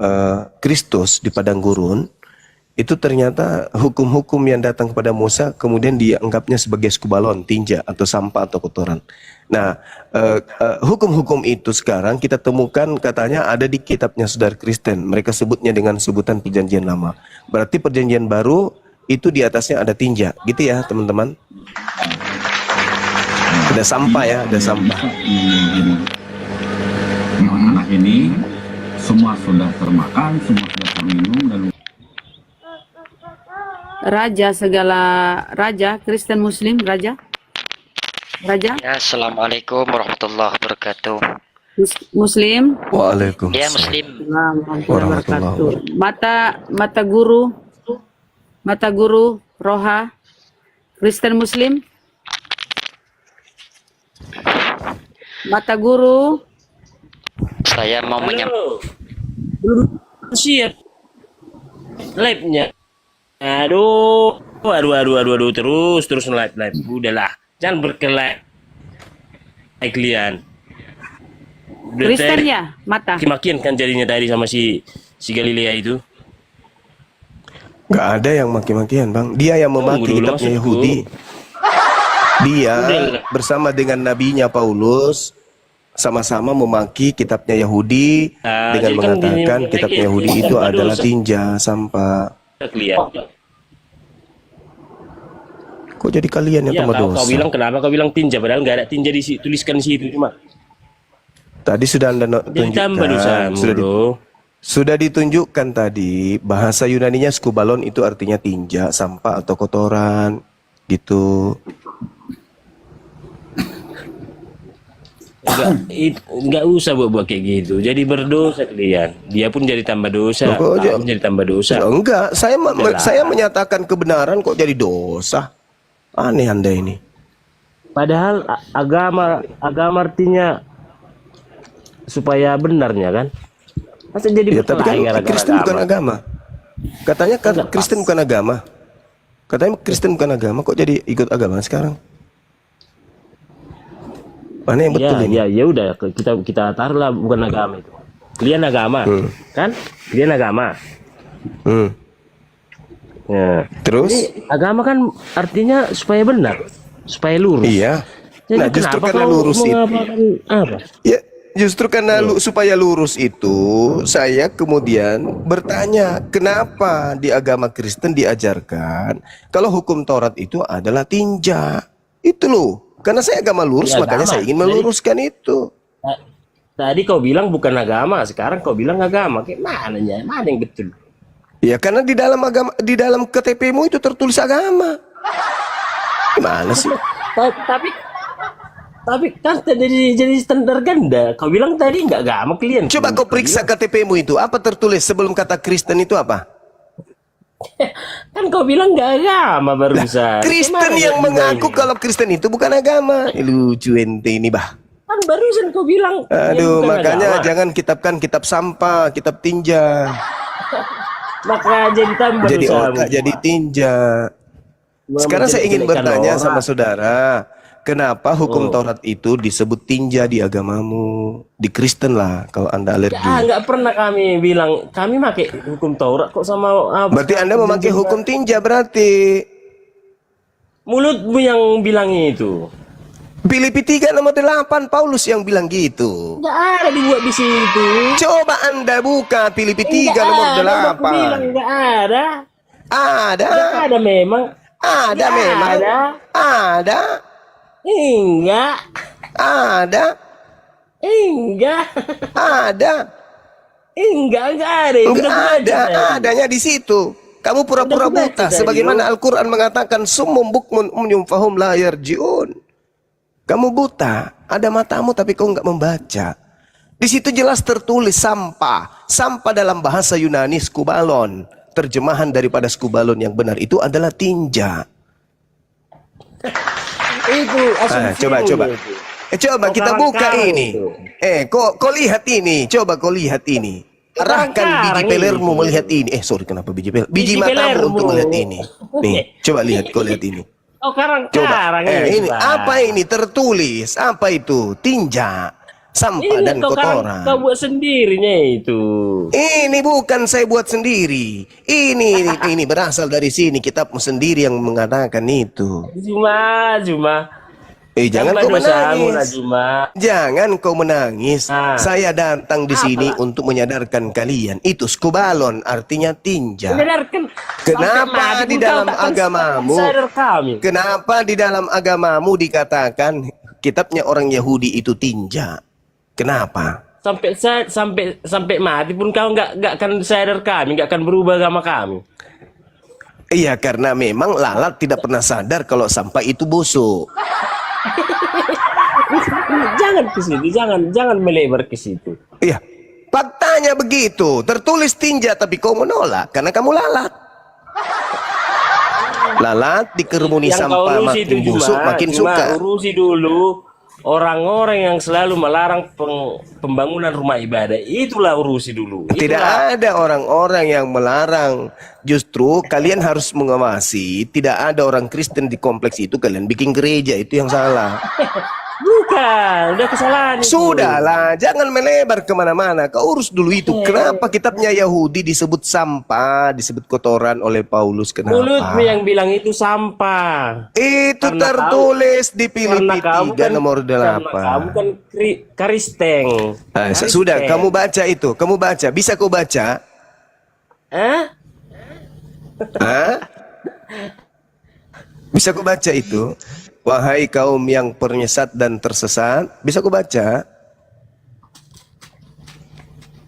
Kristus di padang gurun, itu ternyata hukum-hukum yang datang kepada Musa kemudian dianggapnya sebagai skubalon, tinja atau sampah atau kotoran. Nah, hukum-hukum itu sekarang kita temukan katanya ada di kitabnya saudara Kristen. Mereka sebutnya dengan sebutan perjanjian lama. Berarti perjanjian baru itu di atasnya ada tinja, gitu ya teman-teman. Ada sampah ya, ada sampah. Anak ini semua sudah termakan, semua sudah terminum dan Raja Kristen Muslim, Raja. Ya, assalamualaikum warahmatullahi wabarakatuh. Muslim. Waalaikumsalam. Ya, Muslim. Wabarakatuh. Mata guru Roha Kristen Muslim. Mata guru. Saya mau Siap live-nya. Aduh. Waduh, terus live. Udahlah, jangan berkelahi kalian. Kristen ya, mata. Makin kan jadinya tadi sama si Galilea itu. Nggak ada yang maki-makian, Bang. Dia yang memaki Tunggu dulu, kitabnya maksudku. Yahudi. Dia Udah. bersama dengan nabinya Paulus sama-sama memaki kitabnya Yahudi Ah, dengan jadi kan mengatakan gini, kitabnya lagi- Yahudi itu tambah adalah dosa. tinja, sampah. Kalian. Kok jadi kalian yang Iya, tambah kau dosa? bilang kenapa kau bilang tinja padahal nggak ada tinja tuliskan di situ cuma. Tadi sudah Anda Jadi tambah dosa tunjukkan. Sudah ditunjukkan tadi bahasa Yunaninya skubalon itu artinya tinja, sampah atau kotoran gitu. Nggak usah buat kayak gitu. Jadi berdosa kalian. Dia pun jadi tambah dosa. Loh, kok Kamu jadi tambah dosa. Enggak, Udahlah. saya menyatakan kebenaran kok jadi dosa. Aneh Anda ini. Padahal agama artinya supaya benarnya kan. Masa jadi Ya, tapi kan berkelahi gara-gara Kristen bukan agama. Katanya kan Kristen bukan agama. Katanya Kristen bukan agama, kok jadi ikut agama sekarang? Mana yang betul ini? Ya udah kita taruhlah bukan agama itu. Kalian agama, kan? Kalian agama. Ya. Terus? Jadi, agama kan artinya supaya benar, supaya lurus. Iya. Jadi Nah, justru kenapa karena kau lurus itu. mengapakan apa? Ya, justru karena supaya lurus itu, saya kemudian bertanya, kenapa di agama Kristen diajarkan kalau hukum Taurat itu adalah tinja? Itu loh. Karena saya agama lurus, Ya, makanya agama. saya ingin meluruskan itu. Tadi kau bilang bukan agama, sekarang kau bilang agama. Kayak mananya? Mana yang betul? Ya karena di dalam agama, di dalam KTP-mu itu tertulis agama. Gimana sih? Tapi kan jadi standar ganda. Kau bilang tadi nggak agama kalian. Coba kau periksa KTP-mu itu, apa tertulis sebelum kata Kristen itu apa? Kan kau bilang nggak agama barusan. Kristen Kemana yang dia mengaku bilang kalau Kristen itu bukan agama. Lucu ente ini, bah. kan barusan kau bilang. Aduh, bukan makanya agama. jangan kitabkan kitab sampah, kitab tinja. Maka jadi tambah Jadi dosa. otak, jadi tinja. Sekarang saya ingin bertanya sama saudara, kenapa hukum Taurat itu disebut tinja di agamamu? Di Kristen lah, kalau Anda alergi. Nggak pernah kami bilang kami pakai hukum Taurat kok sama. Berarti Anda memakai hukum tinja berarti. Mulutmu yang bilang itu. Filipi 3 nomor 8 Paulus yang bilang gitu. Nggak ada dibuat di situ. Coba Anda buka Filipi 3 nomor 8. Bilang nggak ada. Ada. Nggak ada memang. Ada Nggak memang. Ada. Ada. Enggak. Ada. Enggak. Ada. Enggak ada. Itu Enggak udah ada. baca tadi. Adanya di situ. Kamu pura-pura Udah baca buta tadi, sebagaimana loh. Al-Qur'an mengatakan summum bukmun umyum fahum la yarji'un. Kamu buta, ada matamu tapi kau enggak membaca. Di situ jelas tertulis sampah. Sampah dalam bahasa Yunani skubalon. Terjemahan daripada skubalon yang benar itu adalah tinja. Itu asumsi Coba. itu. Coba Kau kita buka karang-karang ini. itu. Kau lihat ini. Coba kau lihat ini. Arahkan biji Karang-karang pelermu ini. melihat ini. Sorry, kenapa biji peler? Biji Biji matamu pelermu. untuk melihat ini. Nih, coba lihat, kau lihat ini. Oh, Coba. karang-karang Ini Pak. apa ini tertulis? Apa itu? Tinja, sampah Ini dan kau kotoran. kau buat sendirinya itu. Ini bukan saya buat sendiri. Ini berasal dari sini. Kitabmu sendiri yang mengatakan itu. Cuma. Jangan Tambah kau dosamu, menangis. Najuma. Jangan kau menangis. Ah. Saya datang di sini untuk menyadarkan kalian. Itu skubalon, artinya tinja. Menyadarkan. Kenapa di dalam agamamu? Sadar kami. Kenapa di dalam agamamu dikatakan kitabnya orang Yahudi itu tinja? Kenapa? Sampai mati pun kau nggak akan sadar kami, nggak akan berubah agama kami. Iya, karena memang lalat tidak pernah sadar kalau sampah itu busuk. Jangan ke situ, jangan melebar ke situ. Iya, faktanya begitu. Tertulis tinja tapi kau menolak karena kamu lalat. Lalat dikerumuni Yang kau sampah urusi makin itu busuk makin cuma suka. urusi dulu orang-orang yang selalu melarang pembangunan rumah ibadah, itulah urusi dulu. Tidak ada orang-orang yang melarang. Justru kalian harus mengawasi. Tidak ada orang Kristen di kompleks itu. Kalian bikin gereja, itu yang salah. Bukan, udah kesalahan itu. Sudahlah, jangan melebar kemana-mana. Kau urus dulu itu. Kenapa kitabnya Yahudi disebut sampah, disebut kotoran oleh Paulus? Kenapa? Mulutmu yang bilang itu sampah. Itu Karena tertulis di Filipi 3 kan, nomor 8. Kamu kan Kristen. Sudah, kamu baca itu. Kamu baca. Bisa kau baca? Bisa kau baca itu? Wahai kaum yang penyesat dan tersesat, bisa kau baca?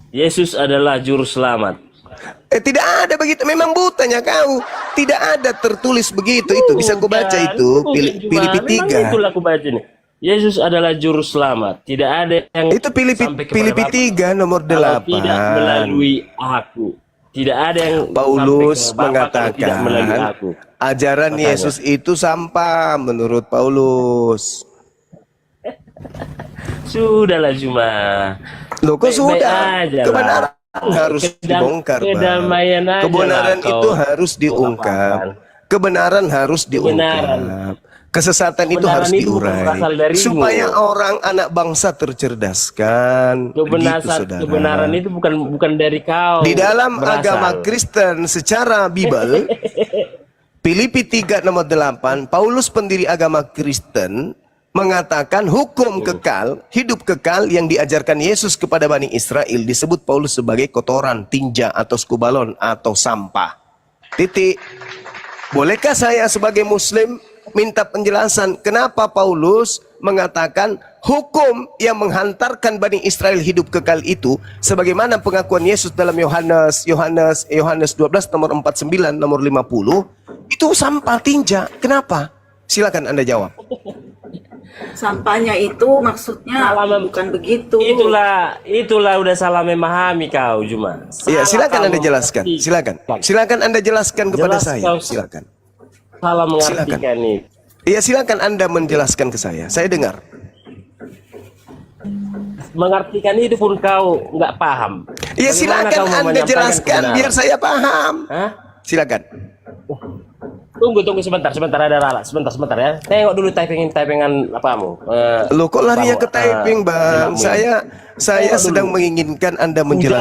Yesus adalah juru selamat. Tidak ada begitu. Memang butanya kau. Tidak ada tertulis begitu. Itu bisa kau baca itu. Filipi 3. Itulah aku baca nih. Yesus adalah juru selamat. Tidak ada yang itu Filipi 3 nomor 8. Tidak melalui aku. Tidak ada yang Paulus mengatakan ajaran Yesus itu sampah menurut Paulus. Sudahlah cuma. Loh kok sudah? Kebenaran harus dibongkar. Kebenaran itu harus diungkap. Kebenaran harus diungkap. Kesesatan itu harus diurai supaya orang anak bangsa tercerdaskan. Kebenaran itu bukan dari kau. Di dalam agama Kristen secara Bible, Filipi 3 nomor 8, Paulus pendiri agama Kristen mengatakan hukum kekal, hidup kekal yang diajarkan Yesus kepada Bani Israel disebut Paulus sebagai kotoran, tinja atau skubalon atau sampah. Titik. Bolehkah saya sebagai Muslim minta penjelasan kenapa Paulus mengatakan hukum yang menghantarkan Bani Israel hidup kekal itu sebagaimana pengakuan Yesus dalam Yohanes 12 nomor 49 nomor 50 itu sampah tinja. Kenapa? Silakan Anda jawab. Sampahnya itu maksudnya bukan begitu. Itulah udah salah memahami kau cuma. Iya, silakan Anda jelaskan. Silakan Anda jelaskan kepada saya. Silakan. Salah mengartikan ini. Iya, silakan Anda menjelaskan ke saya. Saya dengar. Mengartikan itu pun kau nggak paham. Iya, silakan Anda jelaskan biar saya paham. Silakan. Tunggu sebentar ada Rala. Sebentar ya. Tengok dulu typingan apamu. Loh kok larinya ke typing, Bang? Saya sedang menginginkan Anda menjelaskan.